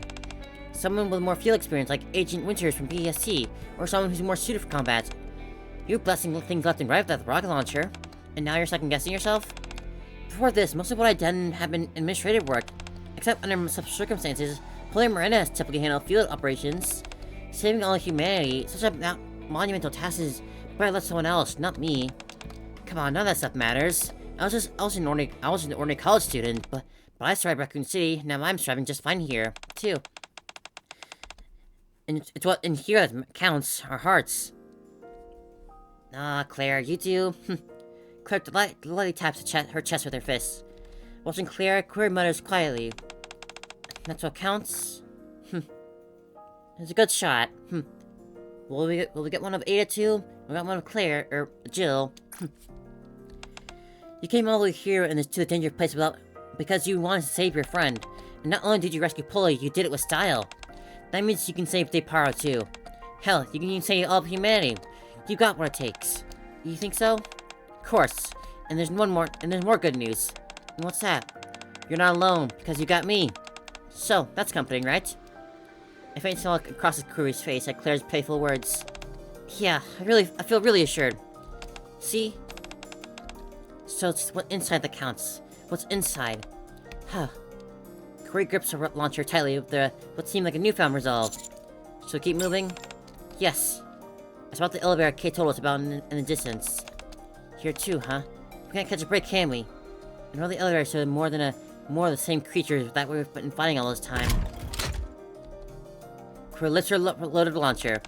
Someone with more field experience like Agent Winters from BST, or someone who's more suited for combat. You're blessing things left and right with that rocket launcher, and now you're second-guessing yourself? Before this, most of what I've done have been administrative work, except under such circumstances, Polly Miranda has typically handled field operations. Saving all of humanity, such a monumental task is better left someone else, not me. Come on, none of that stuff matters. I was an ordinary college student, but I survived Raccoon City, now I'm surviving just fine here, too. And it's what in here that counts, our hearts. Claire, you do? Claire lightly taps her chest with her fist. Watching Claire mutters quietly. That's what counts? It's a good shot. Will we get one of Ada too? We got one of Claire, or Jill. You came all the way here to the dangerous place because you wanted to save your friend. And not only did you rescue Polly, you did it with style. That means you can save Deipara too. Hell, you can even save all of humanity. You got what it takes. You think so? Of course. And there's more good news. And what's that? You're not alone, because you got me. So, that's comforting, right? A faint smile crosses Kuri's face at Claire's playful words. Yeah, I feel really assured. See? So it's what's inside that counts. What's inside. Kuri grips her launcher tightly with what seemed like a newfound resolve. So keep moving? Yes. It's about the elevator Kate told us about in the distance. Here too, huh? We can't catch a break, can we? And all the elevator showed more of the same creatures that we've been fighting all this time. Kuri lifts her loaded launcher.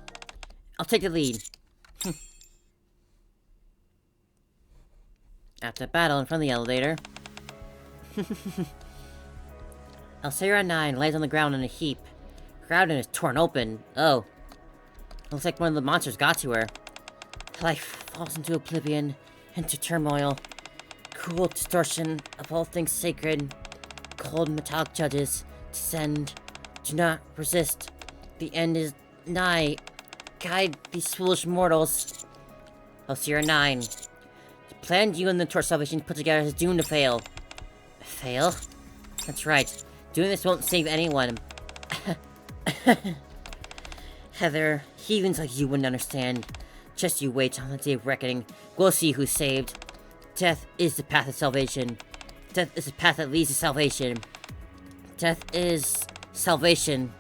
I'll take the lead. After a battle in front of the elevator. Alcera 9 lays on the ground in a heap. Her abdomen is torn open. Oh. Looks like one of the monsters got to her. Life falls into oblivion, into turmoil. Cruel distortion of all things sacred. Cold metallic judges descend. Do not resist. The end is nigh. Guide these foolish mortals. Alcera 9. The plan you and the Torch Salvation put together is doomed to fail. Fail? That's right. Doing this won't save anyone. Heather, heathens like you wouldn't understand. Just you wait on the day of reckoning. We'll see who's saved. Death is the path of salvation. Death is the path that leads to salvation. Death is salvation.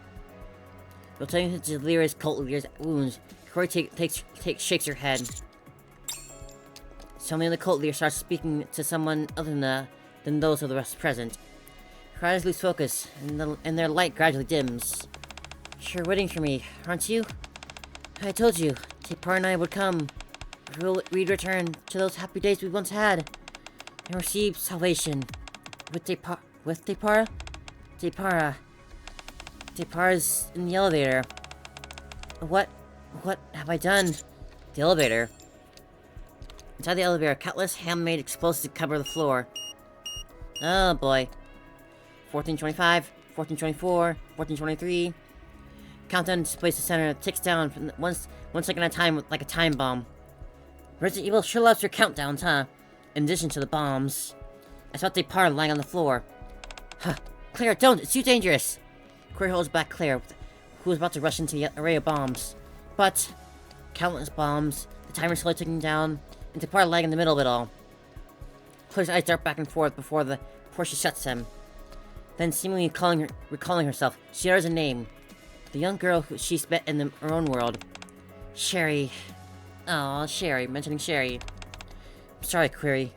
While taking to delirious cult leader's wounds, Kuri shakes her head. Suddenly the cult leader starts speaking to someone other than those of the rest present. Her eyes lose focus, and their light gradually dims. You're waiting for me, aren't you? I told you, Deipara and I would come. We'd return to those happy days we once had, and receive salvation. With Deipara? Deipara's in the elevator. What have I done? The elevator. Inside the elevator, countless handmade explosives cover the floor. Oh boy. 1425, 1424, 1423. Countdown displays the center, ticks down from one second at a time like a time bomb. Resident Evil sure loves your countdowns, huh? In addition to the bombs. I saw Deipara lying on the floor. Huh. Claire, don't! It's too dangerous! Claire holds back Claire, who was about to rush into the array of bombs. But, countless bombs, the timer slowly ticking down, and Deipara lying in the middle of it all. Claire's eyes dart back and forth before she shuts them. Then, seemingly recalling herself, she utters a name. The young girl who she's met in her own world. Sherry. Aw, Sherry, mentioning Sherry. Sorry, Query.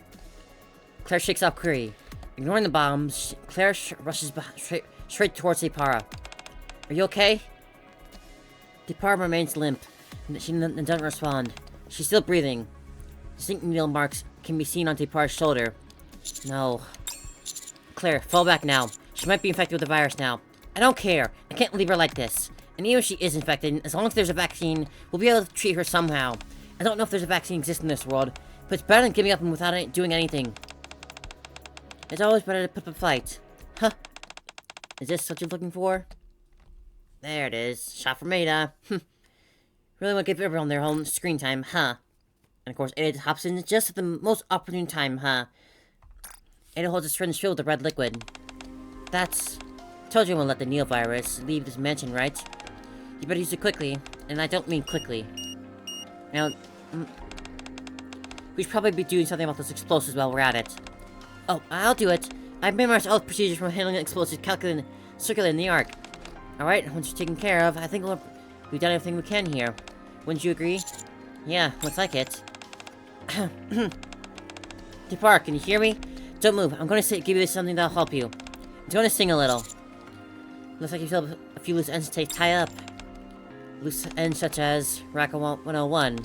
Claire shakes off Query. Ignoring the bombs, Claire rushes straight towards Deipara. Are you okay? Deipara remains limp, and she doesn't respond. She's still breathing. Distinct needle marks can be seen on Deipara's shoulder. No. Claire, fall back now. She might be infected with the virus now. I don't care. I can't leave her like this. And even if she is infected, as long as there's a vaccine, we'll be able to treat her somehow. I don't know if there's a vaccine exists in this world, but it's better than giving up without doing anything. It's always better to put up a fight. Huh. Is this what you're looking for? There it is. Shot from Ada. Really want to give everyone their own screen time, huh? And of course, Ada hops in just at the most opportune time, huh? Ada holds a syringe filled with the red liquid. That's... Told you I won't let the Neo virus leave this mansion, right? You better use it quickly. And I don't mean quickly. Now... we should probably be doing something about those explosives while we're at it. Oh, I'll do it. I've memorized all the procedures for handling explosives circulating in the Ark. Alright, once you're taken care of, I think we've done everything we can here. Wouldn't you agree? Yeah, looks like it. Deipara, can you hear me? Don't move. I'm going to give you something that'll help you. I'm going to sing a little. Looks like you still have a few loose ends to tie up. Loose ends such as Rack 101.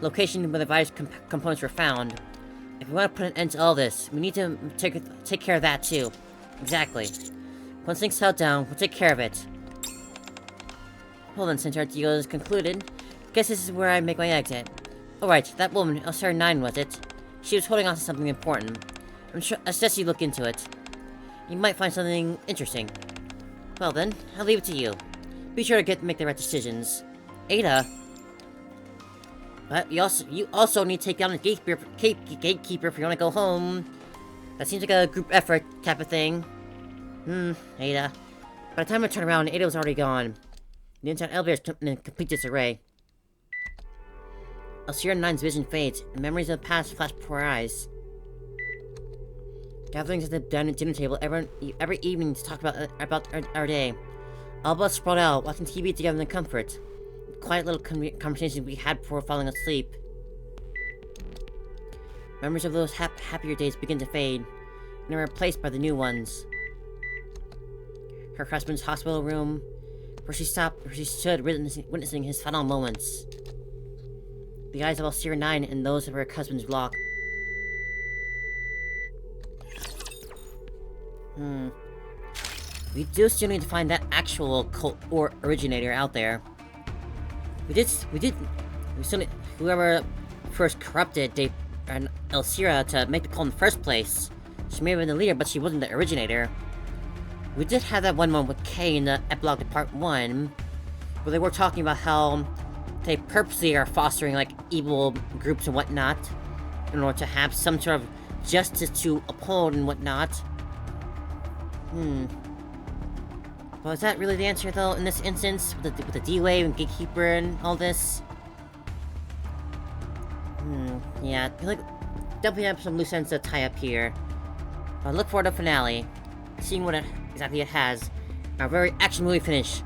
Location where the virus components were found. If we want to put an end to all this, we need to take care of that too. Exactly. Once things settle down, we'll take care of it. Well then, since our deal is concluded, guess this is where I make my exit. Alright, that woman, LCR9 was it? She was holding on to something important. I suggest you look into it. You might find something interesting. Well then, I'll leave it to you. Be sure to make the right decisions. Ada? But you also need to take down the gatekeeper if you want to go home. That seems like a group effort type of thing. Ada. By the time I turned around, Ada was already gone. The inside elevator is in complete disarray. LCR9's vision fades, and memories of the past flash before her eyes. Gatherings at the dinner table every evening to talk about our day. All of us spread out, watching TV together in comfort. Quiet little conversations we had before falling asleep. Memories of those happier days begin to fade, and are replaced by the new ones. Her husband's hospital room, where she stood witnessing his final moments. The eyes of LCR9 and those of her husband's lock. We do still need to find that actual cult or originator out there. We still need whoever first corrupted Elsira to make the call in the first place. She may have been the leader, but she wasn't the originator. We did have that one moment with Kay in the epilogue to part 1, where they were talking about how they purposely are fostering, like, evil groups and whatnot, in order to have some sort of justice to uphold and whatnot. Well, is that really the answer, though, in this instance? With the D-Wave and Gatekeeper and all this? Yeah, I feel like definitely have some loose ends to tie up here. But I look forward to the finale, seeing what exactly it has. Our very action movie finish.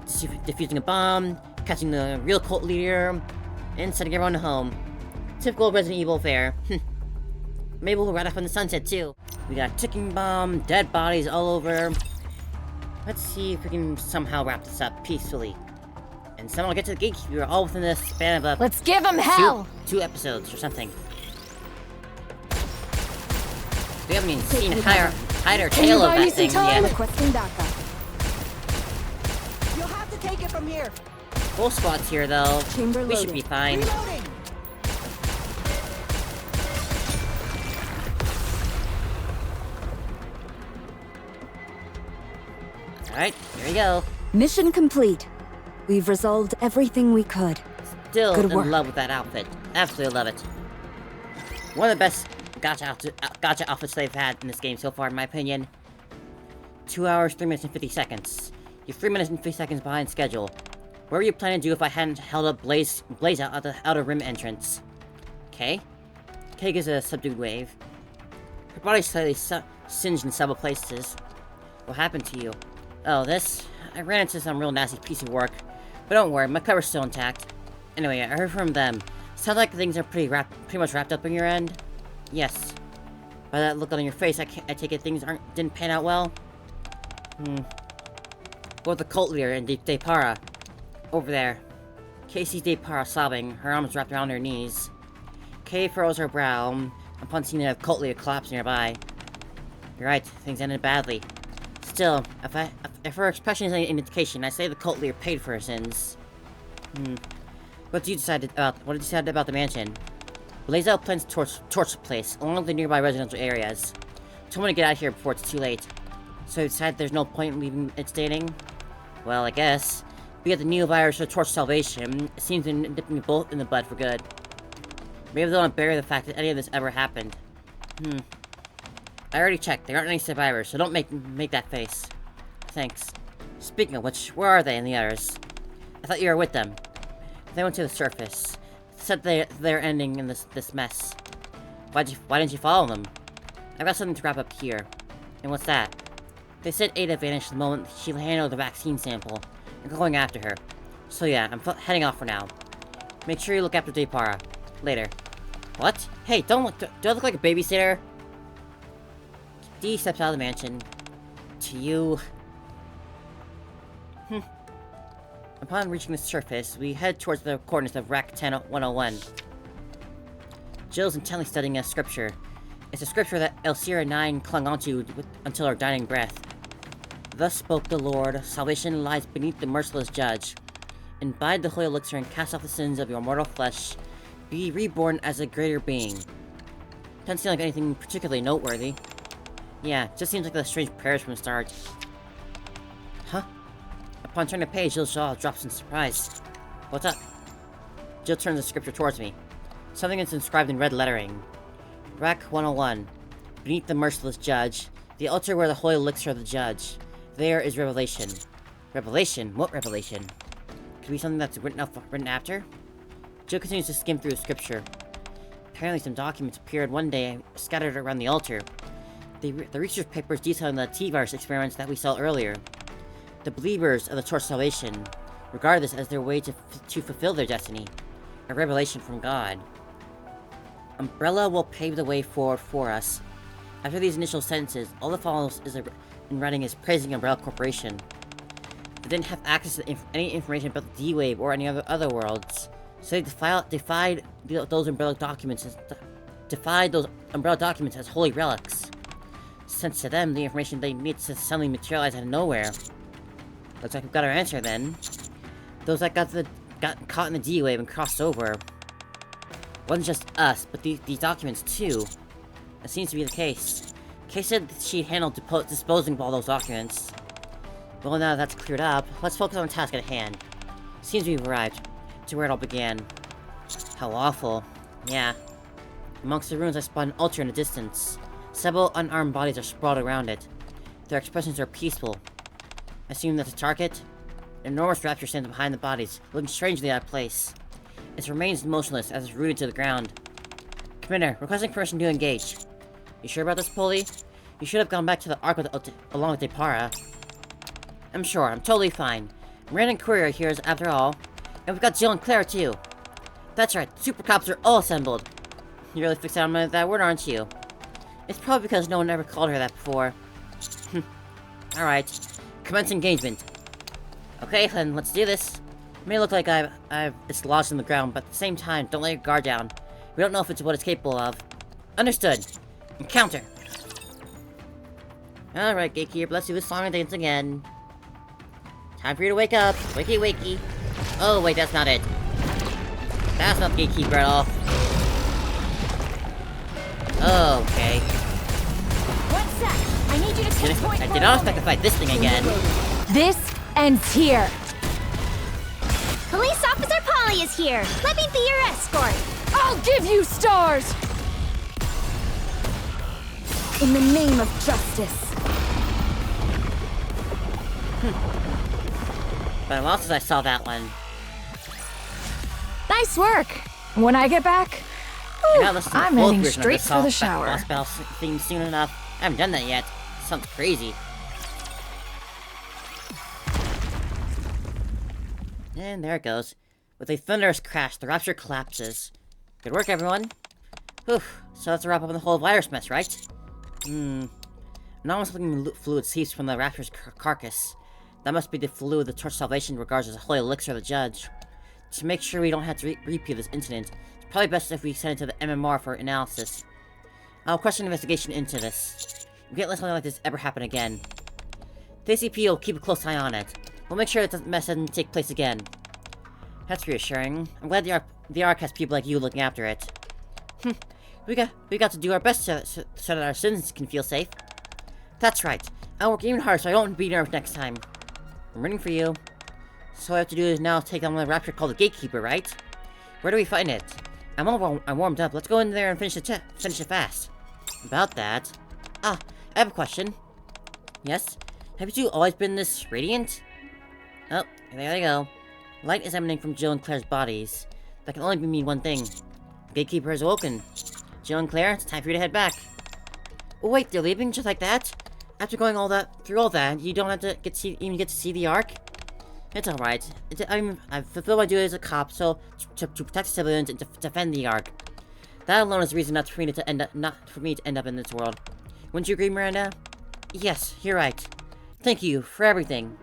Defusing a bomb, catching the real cult leader, and sending everyone home. Typical Resident Evil fare. Maybe we'll ride off in the sunset, too. We got a ticking bomb, dead bodies all over. Let's see if we can somehow wrap this up peacefully. And somehow get to the gatekeeper all within the span of Let's give him hell! Two episodes or something. We haven't even seen hide or tail of that thing yet. Requesting backup. You'll have to take it from here. Full squad's here though. Chamber We should be fine. Reloading. Alright, here we go. Mission complete. We've resolved everything we could. Still Good in work. love with that outfit. Absolutely love it. One of the best gotcha outfits they've had in this game so far, in my opinion. 2 hours, 3 minutes, and 50 seconds. You're 3 minutes and 50 seconds behind schedule. What were you planning to do if I hadn't held up Blaze out at the outer rim entrance? Kay? Kay gives a subdued wave. Her body's slightly singed in several places. What happened to you? Oh, this? I ran into some real nasty piece of work. But don't worry, my cover's still intact. Anyway, I heard from them. Sounds like things are pretty much wrapped up on your end. Yes. By that look on your face, I take it things didn't pan out well? What the cult leader and Deipara? Over there. Kay sees Deipara sobbing, her arms wrapped around her knees. Kay furrows her brow upon seeing a cult leader collapse nearby. You're right, things ended badly. Still, if her expression is any indication, I say the cult leader paid for her sins. What did you decide about the mansion? Blaze out plans to torch the place, along with the nearby residential areas. Told me to get out of here before it's too late. So you decided there's no point in leaving it standing? Well, I guess. We got the new virus to torch salvation. It seems to be nipping both in the bud for good. Maybe they want to bury the fact that any of this ever happened. I already checked. There aren't any survivors, so don't make that face. Thanks. Speaking of which, where are they and the others? I thought you were with them. They went to the surface. Said they're ending in this mess. Why didn't you follow them? I've got something to wrap up here. And what's that? They said Ada vanished the moment she handled the vaccine sample. I'm going after her. So yeah, I'm heading off for now. Make sure you look after Deipara. Later. What? Hey, do I look like a babysitter? Dee steps out of the mansion. To you... Upon reaching the surface, we head towards the coordinates of Rack 10101. Jill's intently studying a scripture. It's a scripture that Elsira 9 clung onto until her dying breath. Thus spoke the Lord, salvation lies beneath the merciless judge. Imbibe the holy elixir and cast off the sins of your mortal flesh. Be reborn as a greater being. Doesn't seem like anything particularly noteworthy. Yeah, just seems like the strange prayers from the start. Huh? Upon turning the page, Jill's jaw drops in surprise. What's up? Jill turns the scripture towards me. Something is inscribed in red lettering. Rack 101. Beneath the merciless judge. The altar where the holy elixir of the judge. There is revelation. Revelation? What revelation? Could it be something that's written after? Jill continues to skim through the scripture. Apparently some documents appeared one day scattered around the altar. The research papers detailing the T-virus experiments that we saw earlier. The believers of the Torch Salvation regard this as their way to fulfill their destiny. A revelation from God. Umbrella will pave the way forward for us. After these initial sentences, all that follows in writing is praising Umbrella Corporation. They didn't have access to any information about the D-Wave or any other worlds, so they defied those Umbrella documents as holy relics. Since to them, the information they need to suddenly materialize out of nowhere. Looks like we've got our answer then. Those that got caught in the D-Wave and crossed over. Wasn't just us, but these documents too. That seems to be the case. Kay said that she handled disposing of all those documents. Well, now that that's cleared up, let's focus on the task at hand. Seems we've arrived to where it all began. How awful. Yeah. Amongst the ruins I spot an altar in the distance. Several unarmed bodies are sprawled around it. Their expressions are peaceful. I assume that's a target? An enormous rapture stands behind the bodies, looking strangely out of place. Its remains motionless as it's rooted to the ground. Commander, requesting permission to engage. You sure about this, Polly? You should have gone back to the Ark along with Deipara. I'm sure, I'm totally fine. Random courier here is after all. And we've got Jill and Claire too. That's right, super cops are all assembled. You're really fixed on that word, aren't you? It's probably because no one ever called her that before. Alright, commence engagement. Okay, then, let's do this. It may look like it's lodged in the ground, but at the same time, don't let your guard down. We don't know if it's what it's capable of. Understood. Encounter. Alright, Gatekeeper, let's do this song and dance again. Time for you to wake up. Wakey, wakey. Oh, wait, that's not it. That's not Gatekeeper at all. Okay. One sec. I need you to take point. I did not expect to fight this thing again. This ends here. Police Officer Polly is here. Let me be your escort. I'll give you stars! In the name of justice. But what else since I saw that one? Nice work. When I get back, I ooh, gotta listen to the I'm full heading version of straight this for the boss shower. battle theme soon enough. I haven't done that yet. Sounds crazy. And there it goes. With a thunderous crash, the Rapture collapses. Good work, everyone. Whew. So that's a wrap up on the whole virus mess, right? Anomalous looking fluid seeps from the Rapture's carcass. That must be the fluid the Torch Salvation regards as a holy elixir of the Judge. To make sure we don't have to repeat this incident, it's probably best if we send it to the MMR for analysis. I'll question investigation into this. We can't let something like this ever happen again. The ACP will keep a close eye on it. We'll make sure that the mess doesn't take place again. That's reassuring. I'm glad the Ark has people like you looking after it. We got to do our best so that our citizens can feel safe. That's right. I'll work even harder so I don't be nervous next time. I'm rooting for you. So all I have to do is now take on the Rapture called the Gatekeeper, right? Where do we find it? I'm warmed up. Let's go in there and finish it fast. About that. I have a question. Yes? Have you two always been this radiant? Oh, there they go. Light is emanating from Jill and Claire's bodies. That can only mean one thing. The Gatekeeper has awoken. Jill and Claire, it's time for you to head back. Oh wait, they're leaving just like that? After going through all that, you don't have to even get to see the Ark? It's alright. I've fulfilled my duty as a cop, so to protect civilians and to defend the Ark. That alone is a reason not for me to end up in this world. Wouldn't you agree, Miranda? Yes, you're right. Thank you for everything.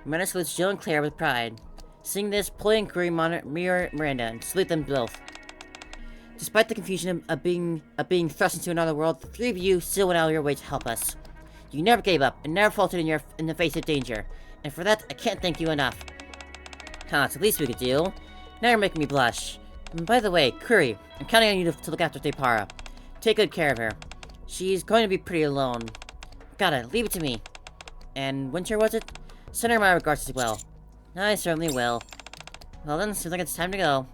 Miranda salutes Jill and Claire with pride. Seeing this, Polly and Curry mirror Miranda and salute them both. Despite the confusion of being thrust into another world, the three of you still went out of your way to help us. You never gave up and never faltered in the face of danger, and for that, I can't thank you enough. It's the least we could do. Now you're making me blush. And by the way, Curry, I'm counting on you to look after Deipara. Take good care of her. She's going to be pretty alone. Got it. Leave it to me. And Winter, was it? Send her my regards as well. I certainly will. Well then, seems like it's time to go.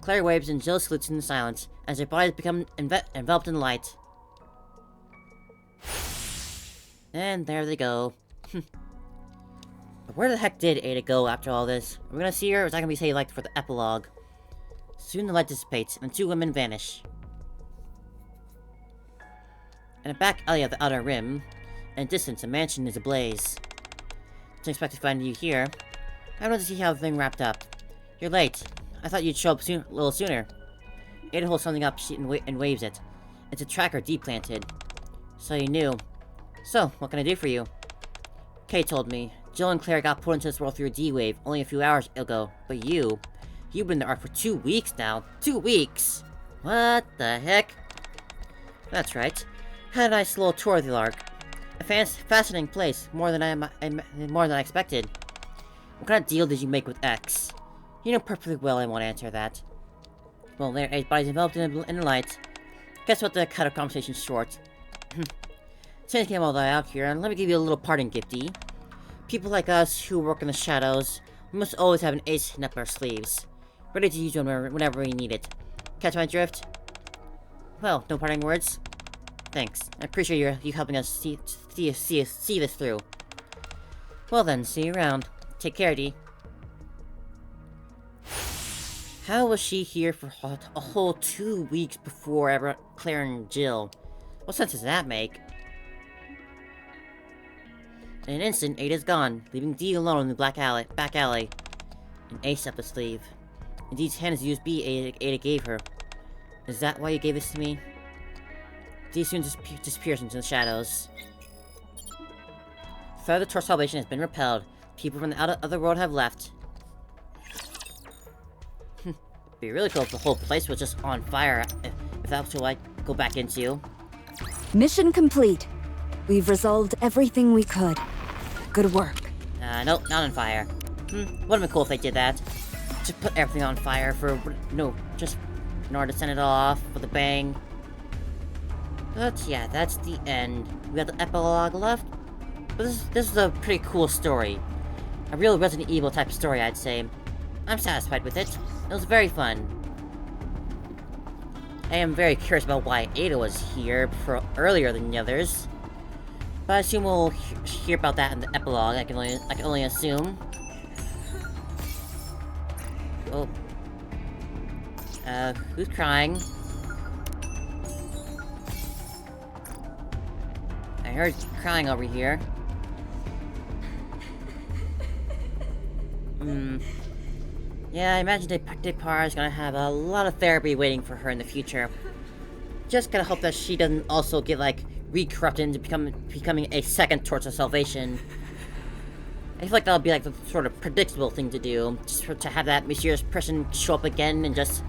Claire waves and Jill salutes in the silence, as their bodies become enveloped in light. And there they go. But where the heck did Ada go after all this? Are we gonna see her, or is that gonna be saved like for the epilogue? Soon the light dissipates, and the two women vanish. In a back alley of the Outer Rim, in the distance, a mansion is ablaze. Didn't expect to find you here. I wanted to see how the thing wrapped up. You're late. I thought you'd show up a little sooner. Ada holds something up and waves it. It's a tracker D-planted. So you knew. So, what can I do for you? Kay told me. Jill and Claire got pulled into this world through a D-wave only a few hours ago. But you've been in the Ark for 2 weeks now. 2 weeks! What the heck? That's right. Had a nice little tour of the Ark. A fascinating place, more than I expected. What kind of deal did you make with X? You know perfectly well I won't answer that. Well, their 8 bodies enveloped in the light. Guess what, to cut our conversation short. Since you came all the way out here, let me give you a little parting gifty. People like us who work in the shadows, we must always have an ace hidden up our sleeves. Ready to use one whenever we need it. Catch my drift? Well, no parting words? Thanks. I appreciate you helping us see this through. Well then, see you around. Take care, Dee. How was she here for a whole 2 weeks before Claire and Jill? What sense does that make? In an instant, Ada's gone, leaving Dee alone in the back alley. An ace up the sleeve. And Dee's hand is the USB Ada gave her. Is that why you gave this to me? Dee soon disappears into the shadows. The threat of the Torch Salvation has been repelled. People from the other world have left. It'd be really cool if the whole place was just on fire, if that's what I go back into. Mission complete. We've resolved everything we could. Good work. Nope, not on fire. Would've been cool if they did that. Just put everything on fire just in order to send it all off with a bang. But yeah, that's the end. We got the epilogue left. But this is a pretty cool story. A real Resident Evil type of story, I'd say. I'm satisfied with it. It was very fun. I am very curious about why Ada was here earlier than the others. But I assume we'll hear about that in the epilogue, I can only assume. Oh. Who's crying? I heard crying over here. Yeah, I imagine Deipara is gonna have a lot of therapy waiting for her in the future. Just gotta hope that she doesn't also get, like, re-corrupted into becoming a second Torch of Salvation. I feel like that'll be, like, the sort of predictable thing to do. Just to have that mysterious person show up again and just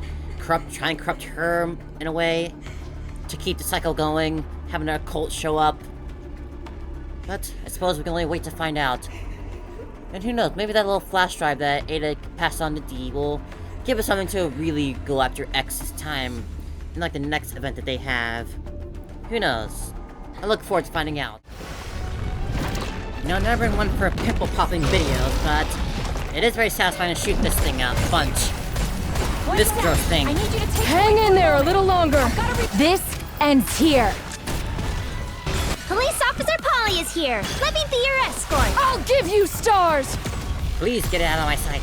try and corrupt her in a way. To keep the cycle going, having a cult show up. But I suppose we can only wait to find out. And who knows, maybe that little flash drive that Ada passed on to Dee will give us something to really go after X this time. In, like, the next event that they have. Who knows? I look forward to finding out. You know, I've never been one for pimple-popping videos, but it is very satisfying to shoot this thing out a bunch. This gross thing. I need you to take Hang in there a little longer. This ends here. Police Officer Polly is here. Let me be your escort. I'll give you stars. Please get it out of my sight.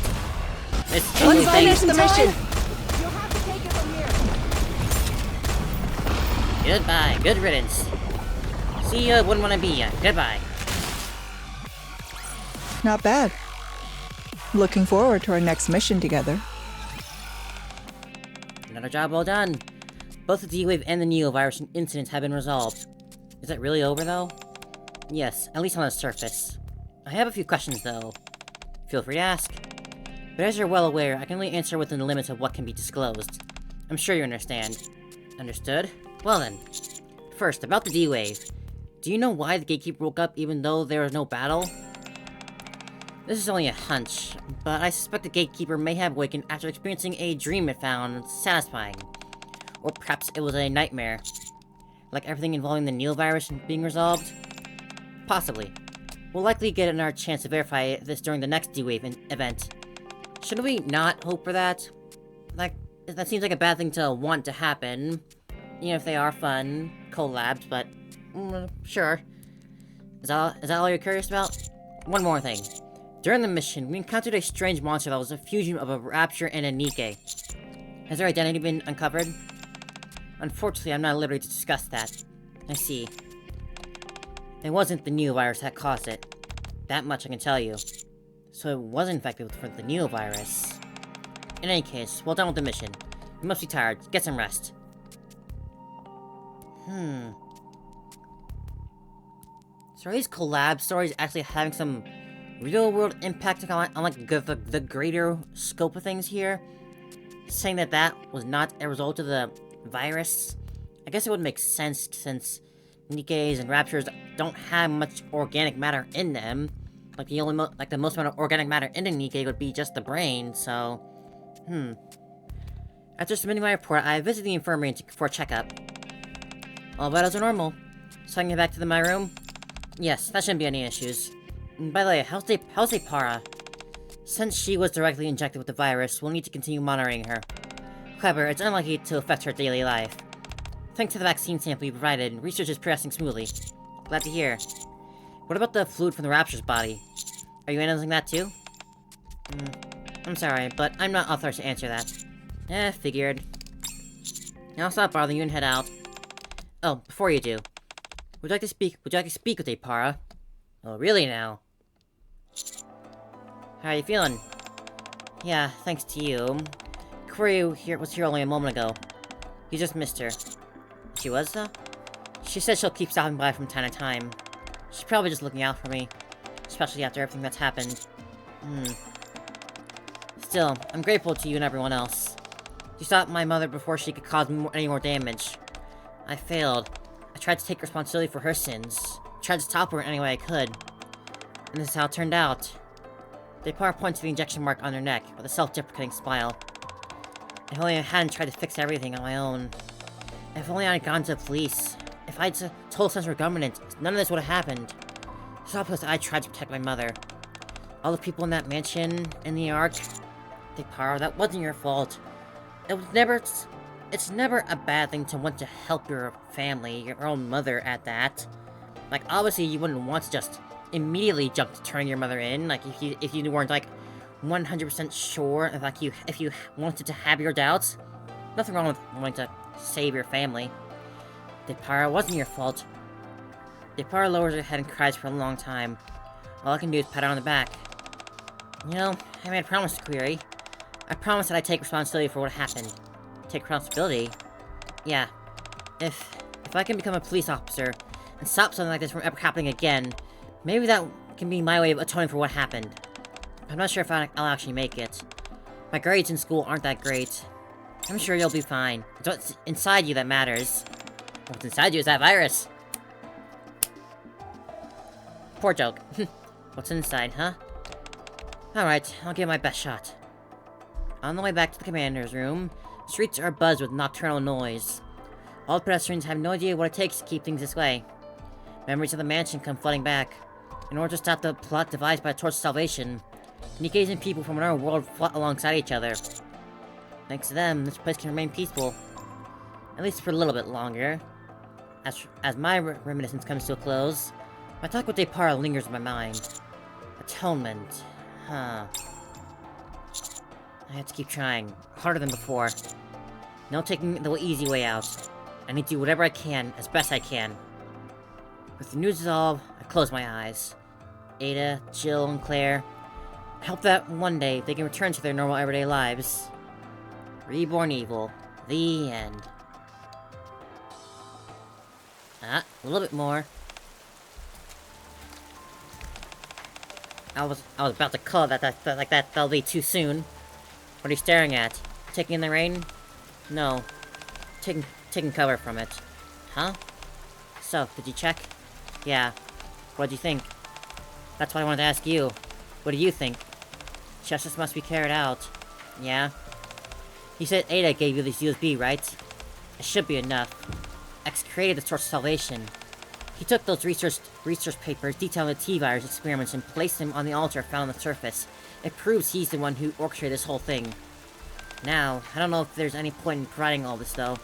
This Let's ugly finish thing. the mission. You'll have to take it from here. Goodbye. Good riddance. See ya, wouldn't want to be ya. Goodbye. Not bad. Looking forward to our next mission together. Another job well done. Both the D-Wave and the Neovirus incidents have been resolved. Is it really over, though? Yes, at least on the surface. I have a few questions, though. Feel free to ask. But as you're well aware, I can only answer within the limits of what can be disclosed. I'm sure you understand. Understood? Well then. First, about the D-Wave. Do you know why the Gatekeeper woke up even though there was no battle? This is only a hunch, but I suspect the Gatekeeper may have awakened after experiencing a dream it found satisfying. Or perhaps it was a nightmare. Like everything involving the Neovirus being resolved? Possibly. We'll likely get another chance to verify this during the next D-Wave event. Shouldn't we not hope for that? Like, that seems like a bad thing to want to happen. You know, if they are fun, collabs, but... sure. Is that all you're curious about? One more thing. During the mission, we encountered a strange monster that was a fusion of a Rapture and a Nikke. Has their identity been uncovered? Unfortunately, I'm not at liberty to discuss that. I see. It wasn't the Neovirus that caused it. That much I can tell you. So it was infected with the Neovirus. In any case, well done with the mission. You must be tired. Get some rest. So are these collab stories actually having some real-world impact on like, the greater scope of things here? Saying that was not a result of the virus? I guess it would make sense since Nikkes and Raptures don't have much organic matter in them. Like the most amount of organic matter in a Nikke would be just the brain, so... After submitting my report, I visited the infirmary for a checkup. All vitals are normal. So I can get back to my room? Yes, that shouldn't be any issues. And by the way, how's Deipara? Since she was directly injected with the virus, we'll need to continue monitoring her. However, it's unlikely to affect her daily life. Thanks to the vaccine sample you provided, research is progressing smoothly. Glad to hear. What about the fluid from the Rapture's body? Are you analyzing that too? I'm sorry, but I'm not authorized to answer that. Figured. I'll stop bothering you and head out. Oh, before you do, would you like to speak with Deipara? Oh, really now? How are you feeling? Yeah, thanks to you. Corey was here only a moment ago. You just missed her. She was, though? She said she'll keep stopping by from time to time. She's probably just looking out for me. Especially after everything that's happened. Still, I'm grateful to you and everyone else. You stopped my mother before she could cause me any more damage. I failed. I tried to take responsibility for her sins. Tried to stop her in any way I could. And this is how it turned out. Deipara points to the injection mark on her neck with a self-deprecating smile. If only I hadn't tried to fix everything on my own. If only I had gone to the police. If I'd told Central Government, none of this would have happened. It's all because I tried to protect my mother. All the people in that mansion, in the Ark, Deipara, that wasn't your fault. It's never a bad thing to want to help your family, your own mother at that. Like, obviously you wouldn't want to just immediately jump to turn your mother in, like, if you weren't, like, 100% sure, if you wanted to have your doubts. Nothing wrong with wanting to save your family. Deipara, wasn't your fault. Deipara lowers her head and cries for a long time. All I can do is pat her on the back. You know, I made a promise to Query. I promised that I'd take responsibility for what happened. Take responsibility? Yeah. If I can become a police officer and stop something like this from ever happening again, maybe that can be my way of atoning for what happened. I'm not sure if I'll actually make it. My grades in school aren't that great. I'm sure you'll be fine. It's what's inside you that matters. What's inside you is that virus. Poor joke. What's inside, huh? Alright, I'll give it my best shot. On the way back to the commander's room, the streets are buzzed with nocturnal noise. All pedestrians have no idea what it takes to keep things this way. Memories of the mansion come flooding back. In order to stop the plot devised by the Torch of Salvation, Nikke's and people from another world fought alongside each other. Thanks to them, this place can remain peaceful. At least for a little bit longer. As my reminiscence comes to a close, my talk with Deipara lingers in my mind. Atonement. Huh. I have to keep trying. Harder than before. No taking the easy way out. I need to do whatever I can, as best I can. With the news dissolved, I close my eyes. Ada, Jill, and Claire. I hope that one day they can return to their normal everyday lives. Reborn Evil. The end. A little bit more. I was about to call that'll be too soon. What are you staring at? Taking in the rain? No. Taking cover from it. Huh? So, did you check? Yeah. What'd you think? That's what I wanted to ask you. What do you think? Justice must be carried out. Yeah? You said Ada gave you this USB, right? It should be enough. X created the Torch of Salvation. He took those research papers detailing the T-virus experiments and placed them on the altar found on the surface. It proves he's the one who orchestrated this whole thing. Now, I don't know if there's any point in proving all this, though.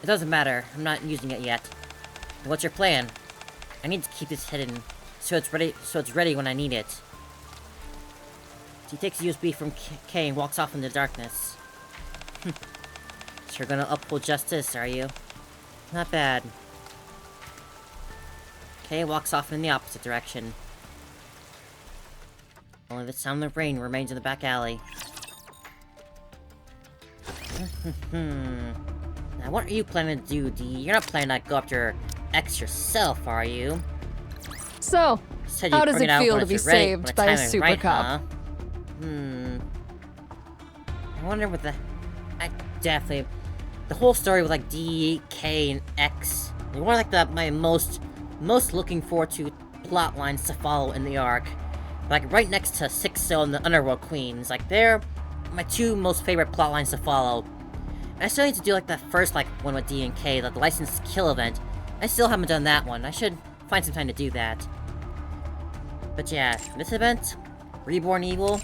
It doesn't matter. I'm not using it yet. What's your plan? I need to keep this hidden, so it's ready when I need it. He takes a USB from K and walks off in the darkness. So you're gonna uphold justice, are you? Not bad. K walks off in the opposite direction. Only the sound of rain remains in the back alley. Now, what are you planning to do, D? You're not planning to go after X yourself, are you? So, how does it feel to be saved by a super cop? Huh? I wonder what the... definitely... The whole story with, like, D, K, and X... They're one of, like, my most looking forward to plot lines to follow in the arc. Like, right next to Sixo and the Underworld Queens. Like, they're my two most favorite plot lines to follow. And I still need to do, like, the first, like, one with D and K, like, the Licensed Kill event. I still haven't done that one. I should find some time to do that. But yeah, this event, Reborn Evil,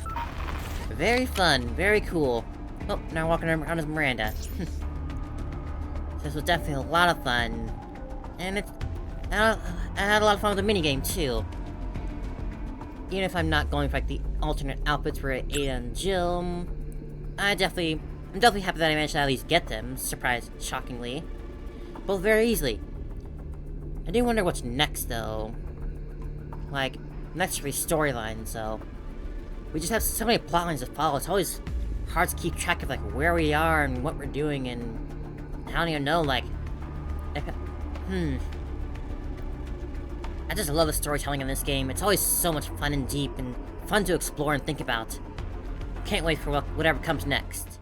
very fun, very cool. Oh, now walking around as Miranda. This was definitely a lot of fun. And I had a lot of fun with the minigame, too. Even if I'm not going for, like, the alternate outfits for Ada and Jill, I'm definitely happy that I managed to at least get them, shockingly. Both very easily. I do wonder what's next, though. Like, next for these storylines, though. We just have so many plot lines to follow, it's always hard to keep track of, like, where we are and what we're doing, and I don't even know, like... I just love the storytelling in this game. It's always so much fun and deep, and fun to explore and think about. Can't wait for whatever comes next.